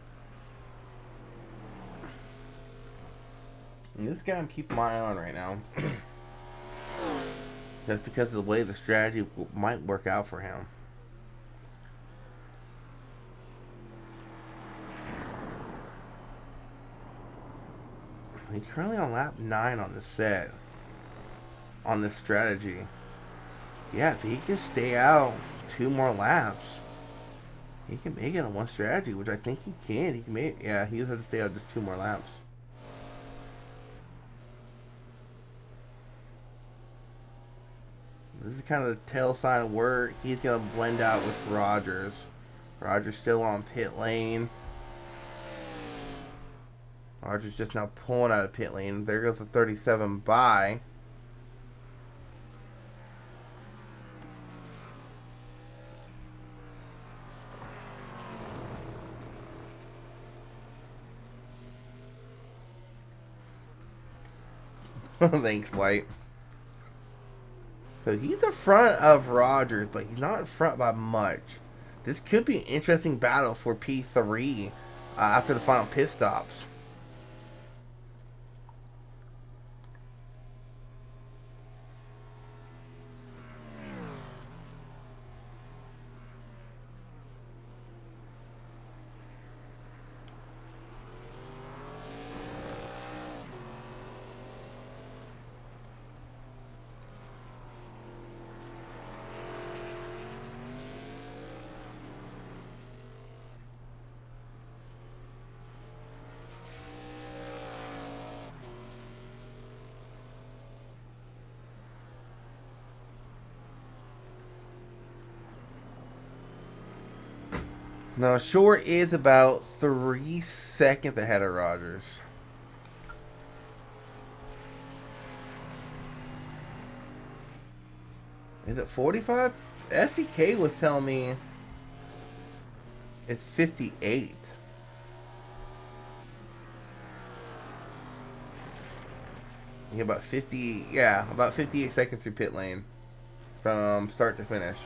And this guy I'm keeping my eye on right now. Just because of the way the strategy might work out for him. He's currently on lap 9 on the set. On this strategy. Yeah, if he can stay out 2 more laps, he can make it on one strategy, which I think he can. He can make it. Yeah, he just has to stay out just 2 more laps. This is kind of the tail sign of where he's going to blend out with Rogers. Rogers still on pit lane. Rogers just now pulling out of pit lane. There goes the 37 by. Thanks, White. So he's in front of Rogers, but he's not in front by much. This could be an interesting battle for P3 after the final pit stops. Now, Short is about 3 seconds ahead of Rogers. Is it 45? SEK was telling me it's 58. Yeah, about 50. Yeah, about 58 seconds through pit lane from start to finish.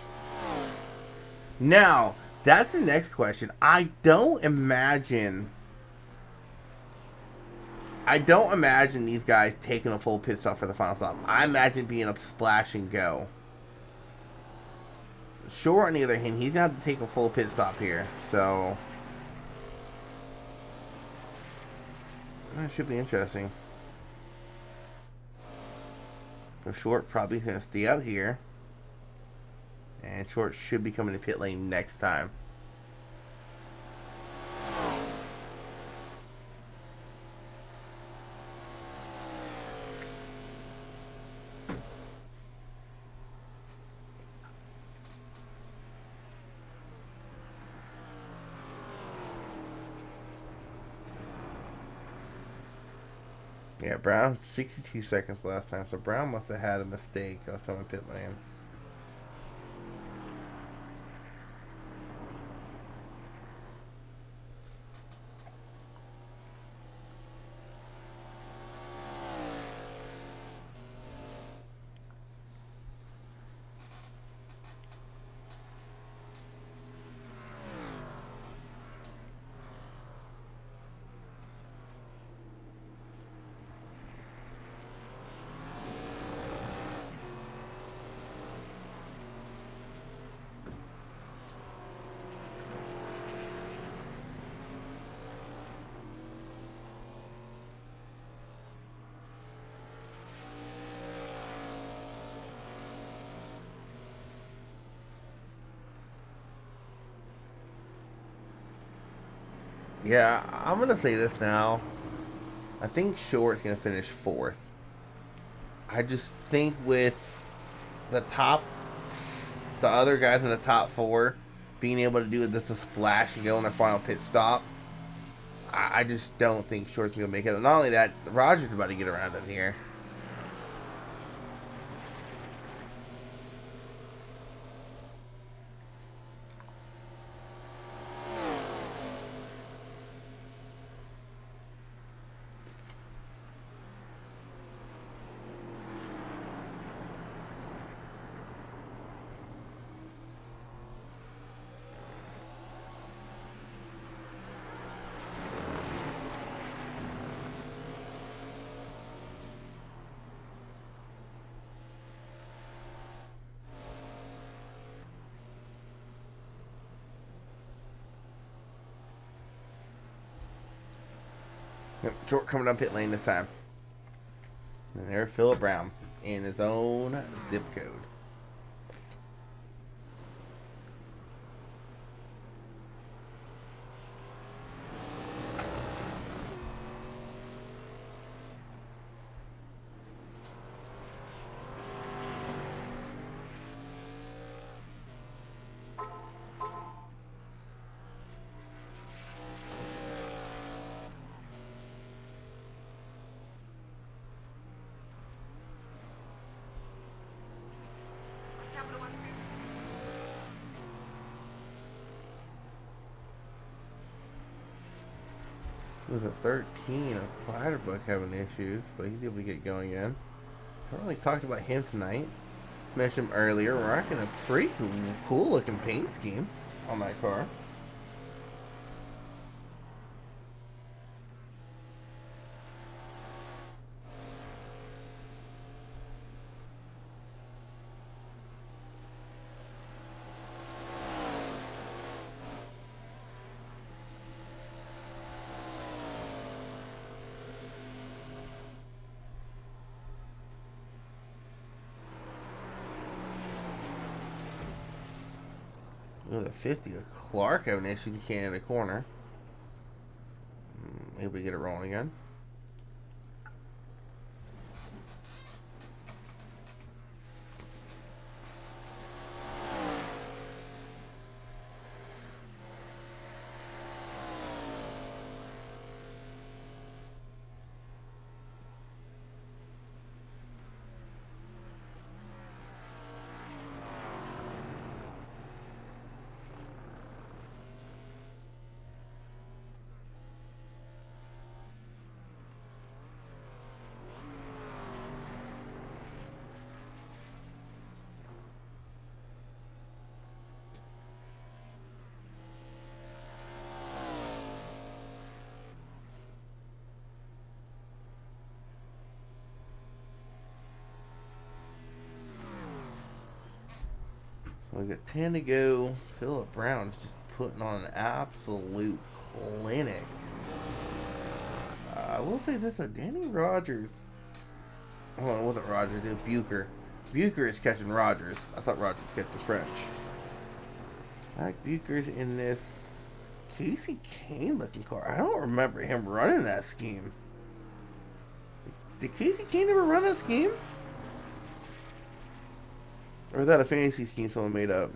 Now, that's the next question. I don't imagine these guys taking a full pit stop for the final stop. I imagine being a splash and go. Short, on the other hand, he's going to have to take a full pit stop here. So, that should be interesting. So Short probably going to stay out here. And Short should be coming to pit lane next time. Yeah, Brown, 62 seconds last time. So Brown must have had a mistake last time in pit lane. Yeah, I'm gonna say this now. I think Short's gonna finish fourth. I just think with the top, the other guys in the top four being able to do this a splash and go on their final pit stop, I just don't think Short's gonna make it. And not only that, Rogers about to get around in here. Yep, Short coming up pit lane this time. And there's Phillip Brown in his own zip code. It was a 13 of Clatterbuck having issues, but he's able to get going again. I haven't really talked about him tonight. Mentioned him earlier, rocking a pretty cool looking paint scheme on that car. It was a 50 of Clark having issues in Canada corner. Able to get it rolling again. We got 10 to go. Phillip Brown's just putting on an absolute clinic. I will say this: Danny Rogers. Well, it wasn't Rogers. It was Bucher. Bucher is catching Rogers. I thought Rogers was catching French. Like Bucher's in this Casey Kane looking car. I don't remember him running that scheme. Did Casey Kane ever run that scheme? Or is that a fantasy scheme someone made up?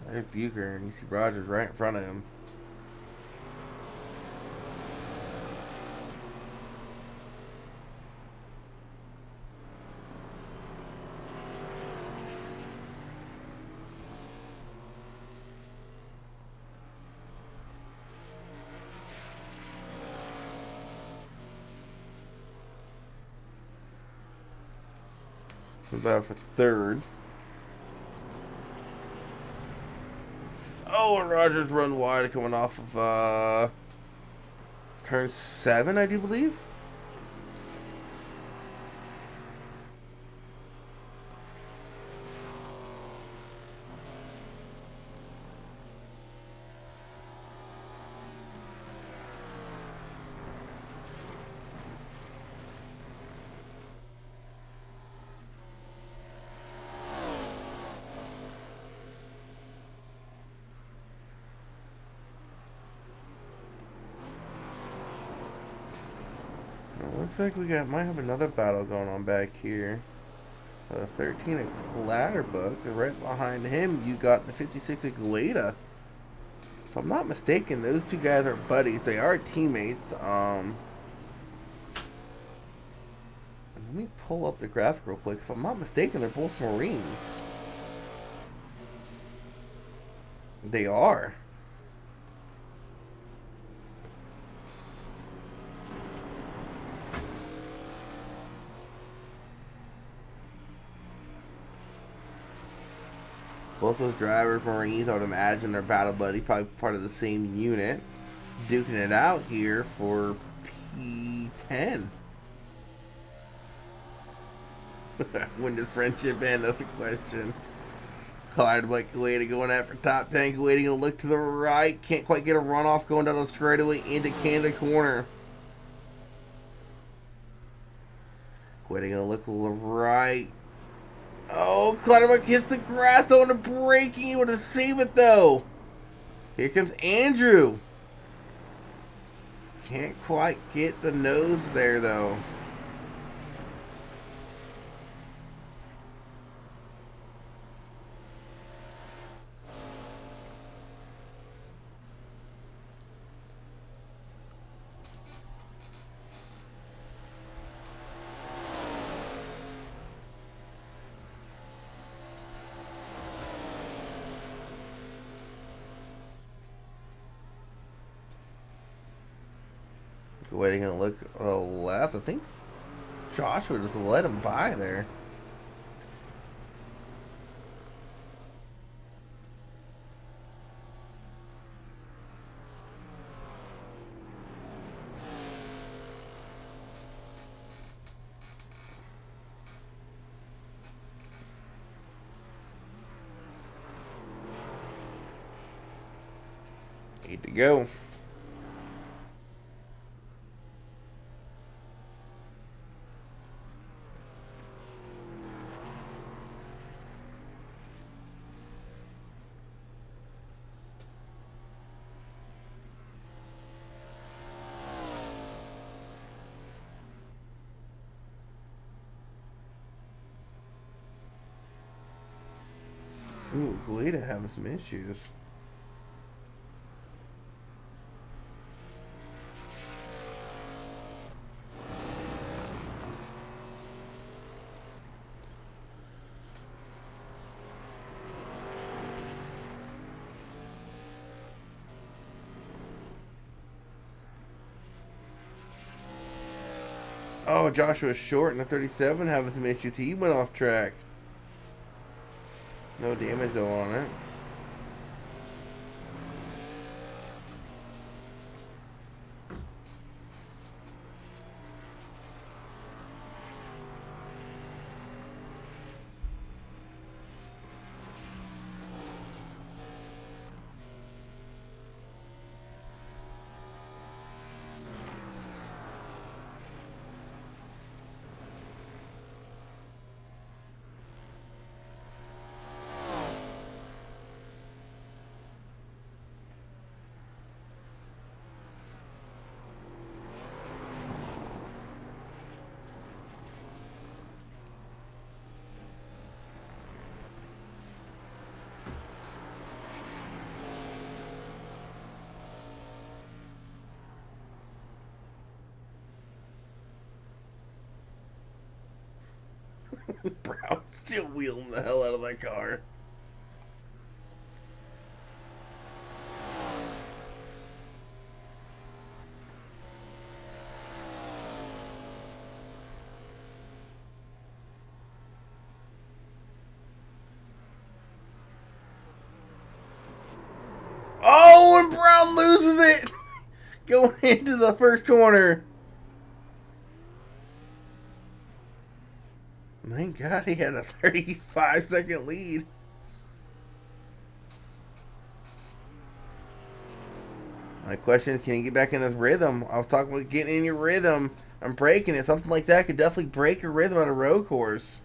There's Bucher, and you see Rogers right in front of him. About for third. Oh, and Rogers run wide coming off of turn 7, I do believe. Looks like we might have another battle going on back here. 13 at Clatterbuck. Right behind him, you got the 56 at Galeta. If I'm not mistaken, those two guys are buddies. They are teammates. Let me pull up the graphic real quick. If I'm not mistaken, they're both Marines. They are. Both those drivers, Marines, I would imagine they're battle buddies, probably part of the same unit. Duking it out here for P10. When does friendship end? That's the question. Clyde Waiting going after top tank. Waiting to look to the right. Can't quite get a runoff going down the straightaway into Canada corner. Waiting to look to the right. Oh, Clutterbuck hits the grass on the braking. He would have saved it though. Here comes Andrew. Can't quite get the nose there though. Waiting to look to the left. I think Joshua just let him by there. Eight to go. Ooh, Galeta having some issues. Oh, Joshua Short in the 37 having some issues. He went off track. No damage though on it. Brown still wheeling the hell out of that car. Oh, and Brown loses it going into the first corner. Thank God he had a 35-second lead. My question is, can he get back in his rhythm? I was talking about getting in your rhythm and breaking it. Something like that could definitely break your rhythm on a road course.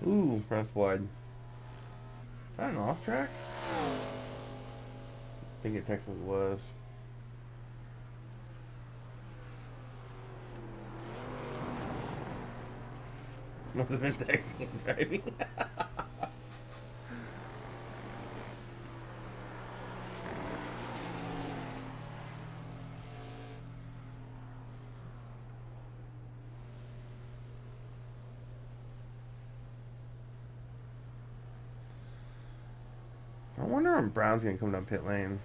Ooh, press wide. I don't know, off track? I think it technically was. Must have been texting and driving. I wonder when Brown's gonna come down pit lane.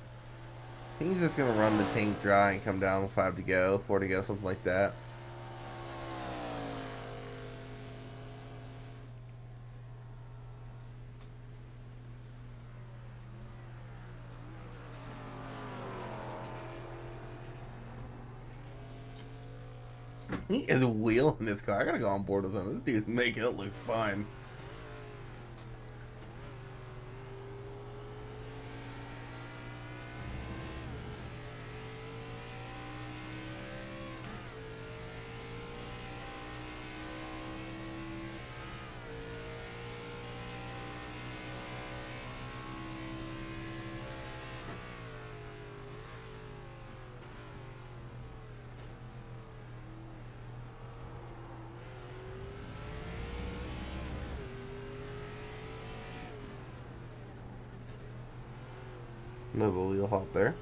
I think he's just gonna run the tank dry and come down with 5 to go, 4 to go, something like that. He is wheeling this car. I gotta go on board with him. This dude's making it look fun. Little wheel hop there.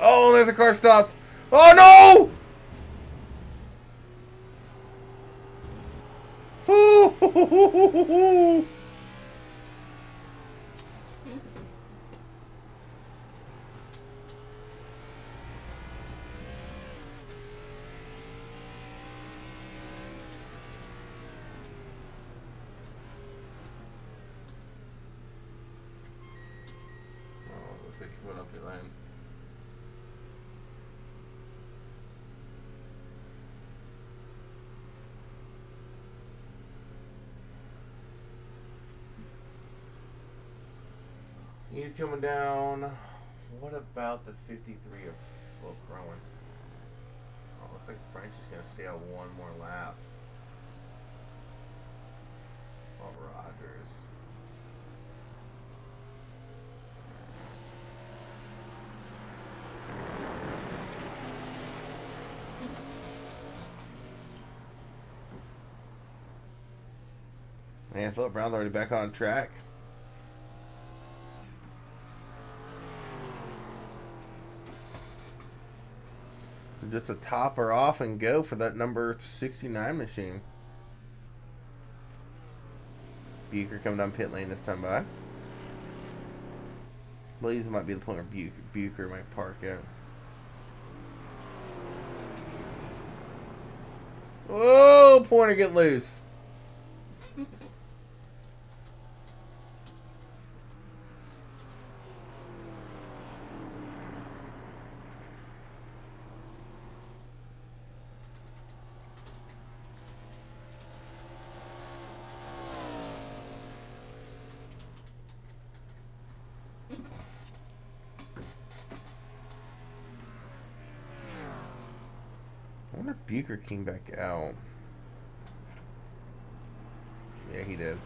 Oh, there's a car stopped. Oh no! Looks like he's going up the line. He's coming down. What about the 53 of Flo Rowan? Oh, looks like French is going to stay out one more lap. Oh, Rogers. Man, Philip Brown's already back on track. Just to top her off and go for that number 69 machine. Bucher coming down pit lane this time by. I believe this might be the point where Bucher might park it. Whoa, Pointer get loose. I wonder if Bucher came back out. Yeah, he did.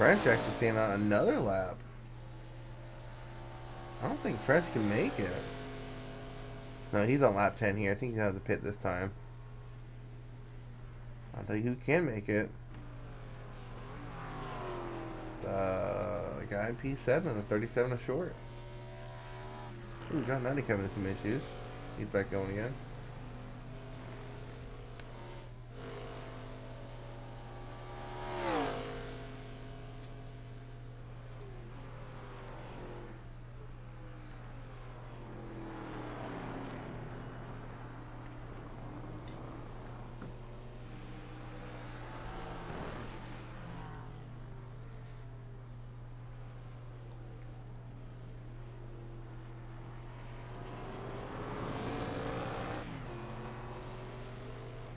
French actually staying on another lap. I don't think French can make it. No, he's on lap 10 here. I think he has the pit this time. I'll tell you who can make it. The guy in P7, the 37 is short. Ooh, John Nutty having some issues. He's back going again.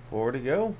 Four to go.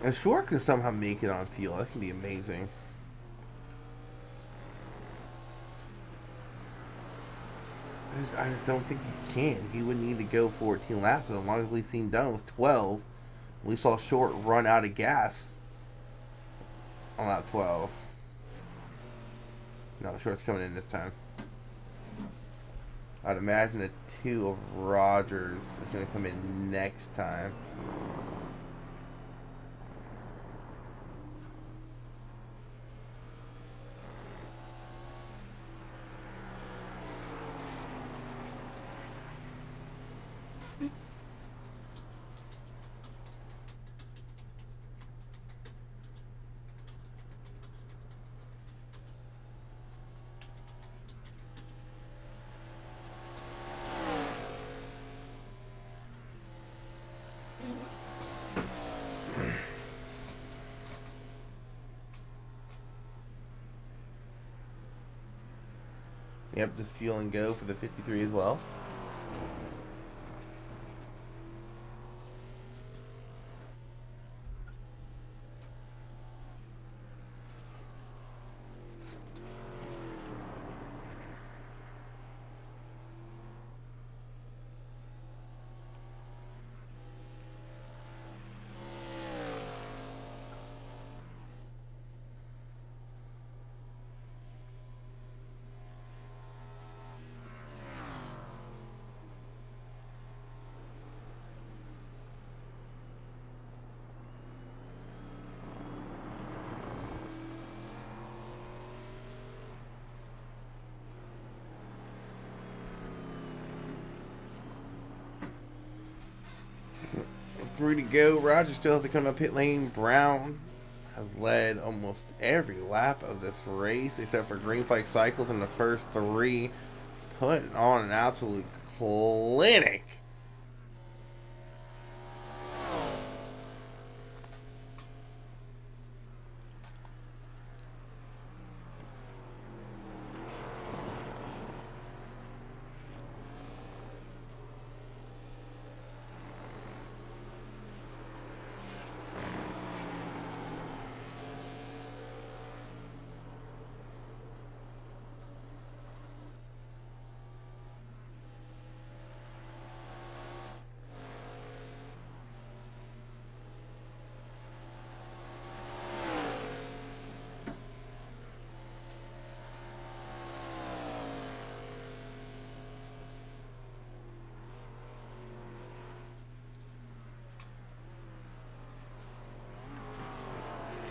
If Short can somehow make it on field, that can be amazing. I just don't think he can. He would need to go 14 laps. As long as we've seen done with 12, we saw Short run out of gas on lap 12. No, Short's coming in this time. I'd imagine a 2 of Rogers is going to come in next time. Yep, just fuel and go for the 53 as well. Three to go. Roger still has to come up pit lane. Brown has led almost every lap of this race except for green flag cycles in the first 3, putting on an absolute clinic.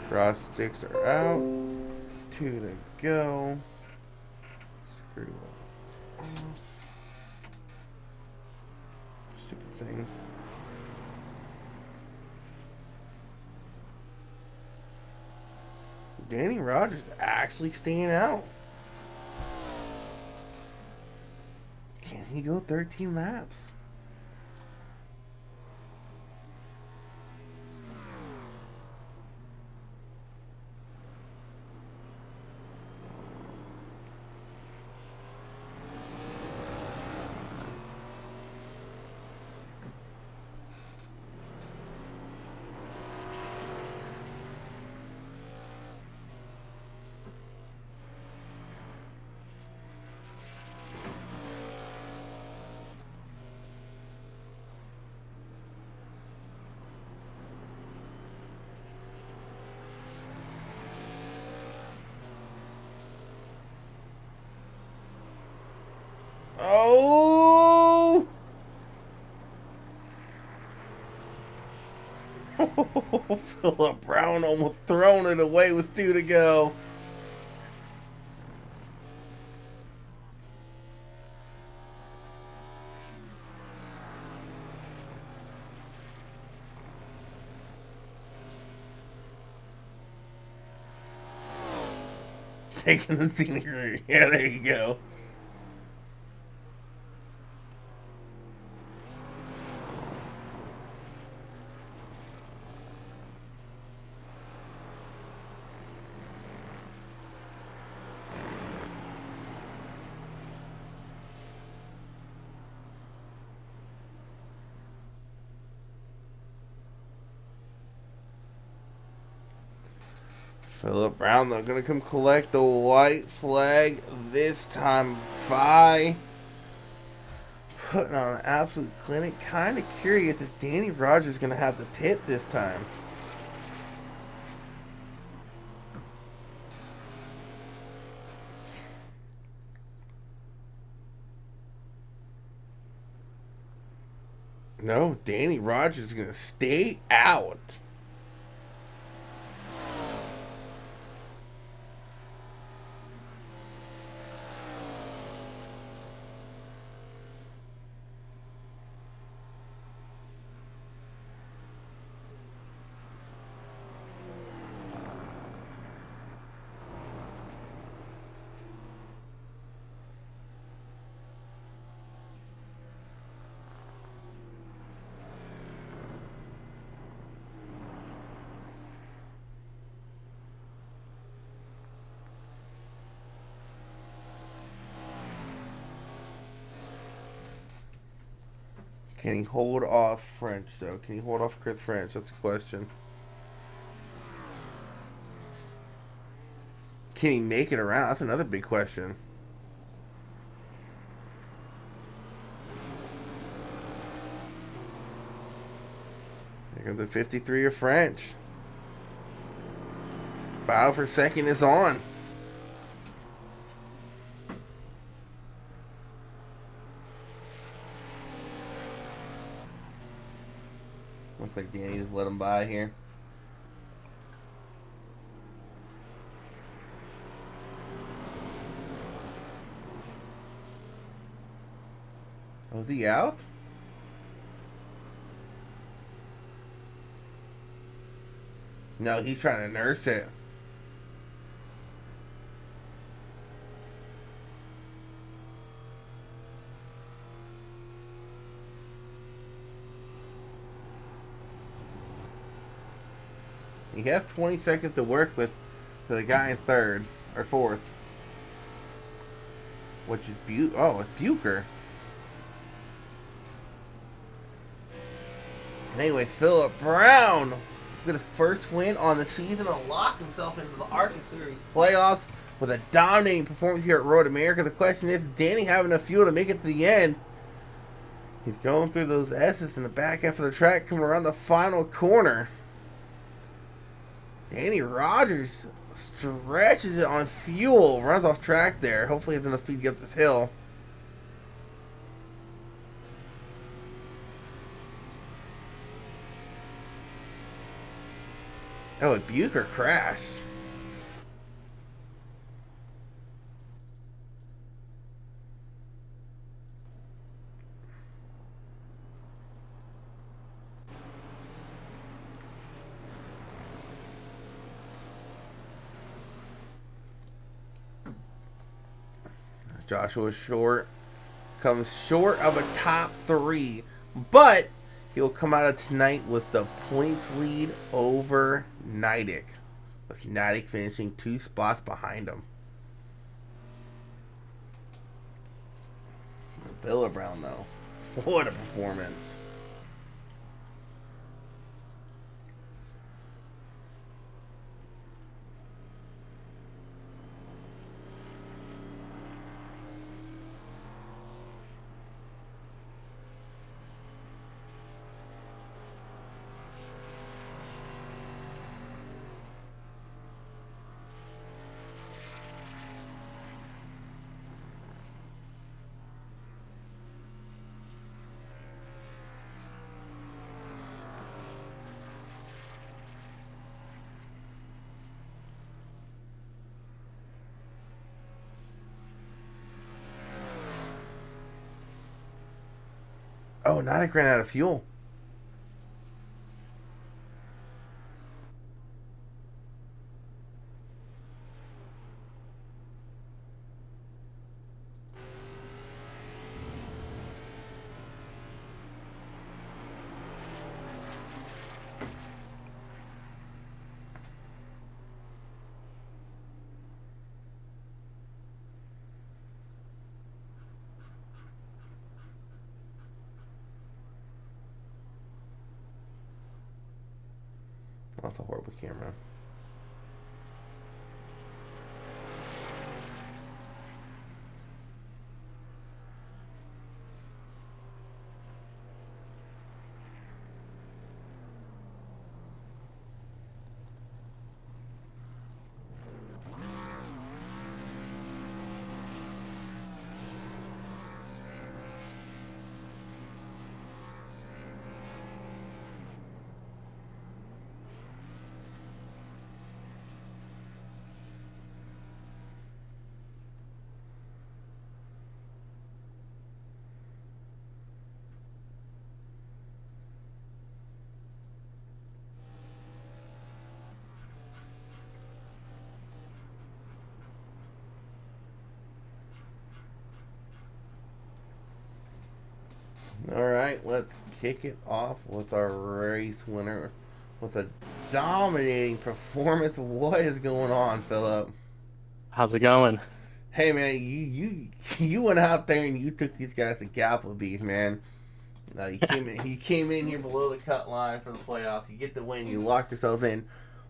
Cross sticks are out. 2 to go. Screw up. Stupid thing. Danny Rogers actually staying out. Can he go 13 laps? Oh! Philip Brown almost thrown it away with 2 to go. Taking the scenery. Yeah, there you go. Philip Brown, though, going to come collect the white flag this time by putting on an absolute clinic. Kind of curious if Danny Rogers is going to have to pit this time. No, Danny Rogers is going to stay out. Can he hold off French, though? Can he hold off Chris French? That's the question. Can he make it around? That's another big question. Here comes the 53 of French. Battle for second is on. Looks like Danny just let him by here. Oh, is he out? No, he's trying to nurse it. He has 20 seconds to work with for the guy in third or fourth, which is it's Bucher. Anyways, Philip Brown get his first win on the season and lock himself into the Arca Series playoffs with a dominating performance here at Road America. The question is, Danny have enough fuel to make it to the end? He's going through those S's in the back half of the track, coming around the final corner. Danny Rogers stretches it on fuel, runs off track there. Hopefully he has enough speed to get up this hill. Oh, Bucher crashed. Joshua Short comes short of a top 3, but he'll come out of tonight with the points lead over Nidek, with Nidek finishing 2 spots behind him. Villa Brown, though, what a performance. Oh, Nidek ran out of fuel. That's a horrible camera. Alright, let's kick it off with our race winner with a dominating performance. What is going on, Philip? How's it going? Hey man, you went out there and you took these guys to Applebee's, man. You came in here below the cut line for the playoffs. You get the win. You locked yourselves in.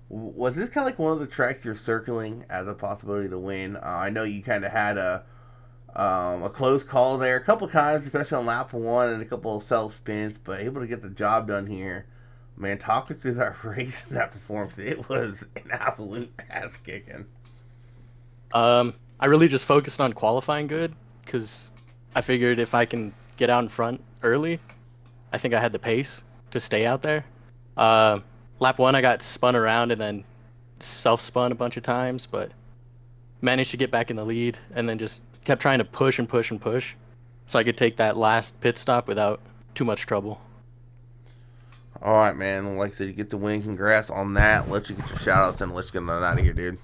Was this kind of like one of the tracks you're circling as a possibility to win? I know you kind of had a close call there a couple times, especially on lap 1 and a couple of self spins, but able to get the job done here. Man, talk us through that race and that performance. It was an absolute ass kicking. I really just focused on qualifying good because I figured if I can get out in front early, I think I had the pace to stay out there. Lap 1, I got spun around and then self-spun a bunch of times, but managed to get back in the lead and then just kept trying to push and push and push so I could take that last pit stop without too much trouble. All right, man. Like I said, you get the win. Congrats on that. Let you get your shout outs and let's get on out of here, dude.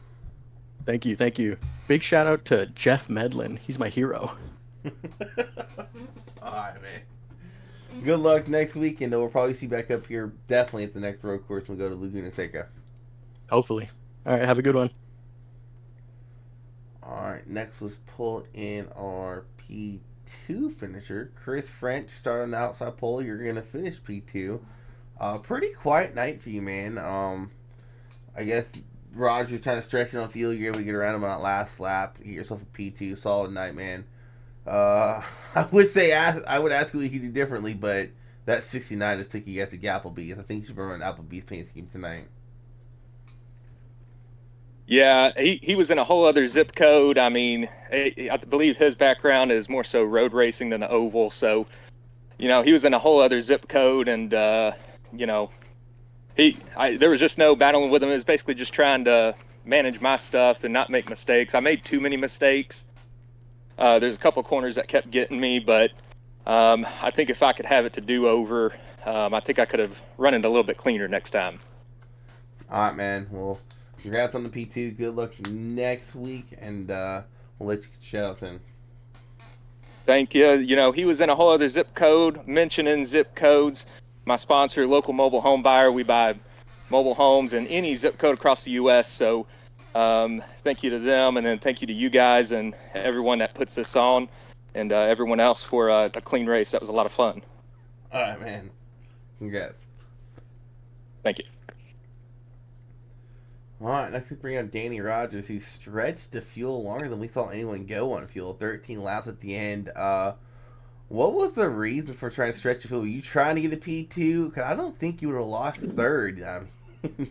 Thank you, thank you. Big shout out to Jeff Medlin. He's my hero. All right, man. Good luck next week, and we'll probably see you back up here definitely at the next road course when we go to Laguna Seca. Hopefully. All right, have a good one. All right, next let's pull in our P2 finisher. Chris French started on the outside pole. You're going to finish P2. Pretty quiet night for you, man. I guess Roger's trying to stretch it on field. You're able to get around him on that last lap. You get yourself a P2. Solid night, man. I would ask what you could do differently, but that 69 just took you at the Applebee's. I think you should run an Applebee's paint scheme tonight. Yeah, he was in a whole other zip code. I mean, I believe his background is more so road racing than the oval. So, he was in a whole other zip code, and there was just no battling with him. It was basically just trying to manage my stuff and not make mistakes. I made too many mistakes. There's a couple corners that kept getting me, but I think if I could have it to do over, I think I could have run it a little bit cleaner next time. All right, man. Well, congrats on the P2. Good luck next week, and we'll let you get shout outs in. Thank you. You know, he was in a whole other zip code, mentioning zip codes. My sponsor, local mobile home buyer, we buy mobile homes in any zip code across the U.S. So thank you to them, and then thank you to you guys and everyone that puts this on, and everyone else for a clean race. That was a lot of fun. All right, man. Congrats. Thank you. All right, next we bring on Danny Rogers, who stretched the fuel longer than we saw anyone go on fuel. 13 laps at the end. What was the reason for trying to stretch the fuel? Were you trying to get a P2? Because I don't think you would have lost third.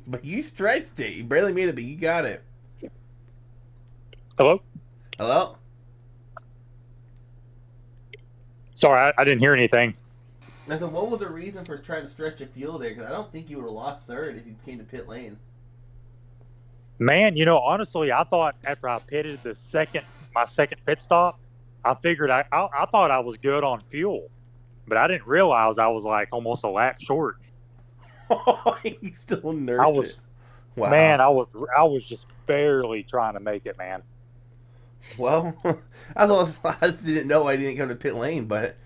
But you stretched it. You barely made it, but you got it. Hello? Hello? Sorry, I didn't hear anything. I said, what was the reason for trying to stretch the fuel there? Because I don't think you would have lost third if you came to pit lane. Man, you know, honestly, I thought after I pitted my second pit stop, I figured I thought I was good on fuel, but I didn't realize I was like almost a lap short. You still nursed it. Wow. Man, I was just barely trying to make it, man. Well, I just didn't know I didn't come to pit lane, but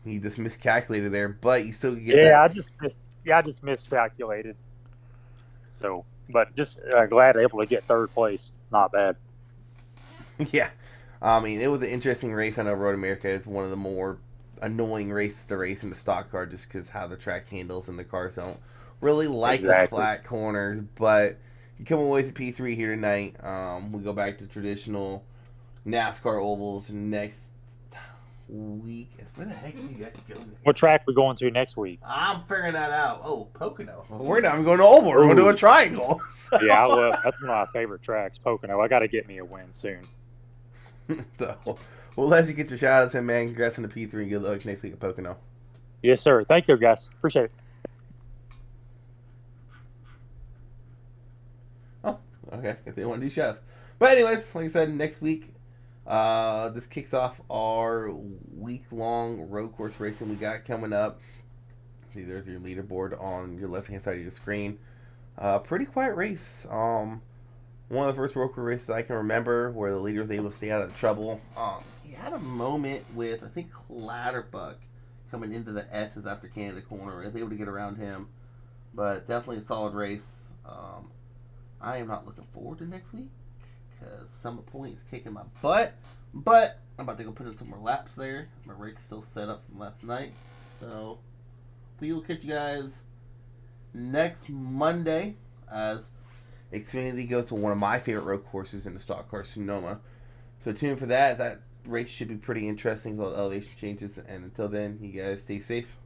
he just miscalculated there. But you still get that. I just miscalculated. So, but just glad able to get third place. Not bad. Yeah. I mean, it was an interesting race. I know Road America is one of the more annoying races to race in the stock car just because how the track handles and the cars don't really like the flat corners. But you come away with P3 here tonight. We go back to traditional NASCAR ovals next week. Where the heck do you guys go next? What track we going to next week? I'm figuring that out. Oh, Pocono. We're not going to oval. We're going to do a triangle. So. Yeah, that's one of my favorite tracks, Pocono. I got to get me a win soon. So, we'll let you get your shout outs in, man. Congrats on the P3 and good luck next week at Pocono. Yes, sir. Thank you, guys. Appreciate it. Oh, okay. If they want to do shout outs. But, anyways, like I said, next week, this kicks off our week-long road course racing we got coming up. There's your leaderboard on your left-hand side of your screen. Pretty quiet race. One of the first road course races I can remember where the leader was able to stay out of trouble. He had a moment with, I think, Clatterbuck coming into the S's after Canada Corner. I was able to get around him. But definitely a solid race. I am not looking forward to next week because Summit Point is kicking my butt. But I'm about to go put in some more laps there. My rake's still set up from last night. So we will catch you guys next Monday as Xfinity goes to one of my favorite road courses in the stock car, Sonoma. So tune in for that. That race should be pretty interesting with all the elevation changes. And until then, you guys stay safe.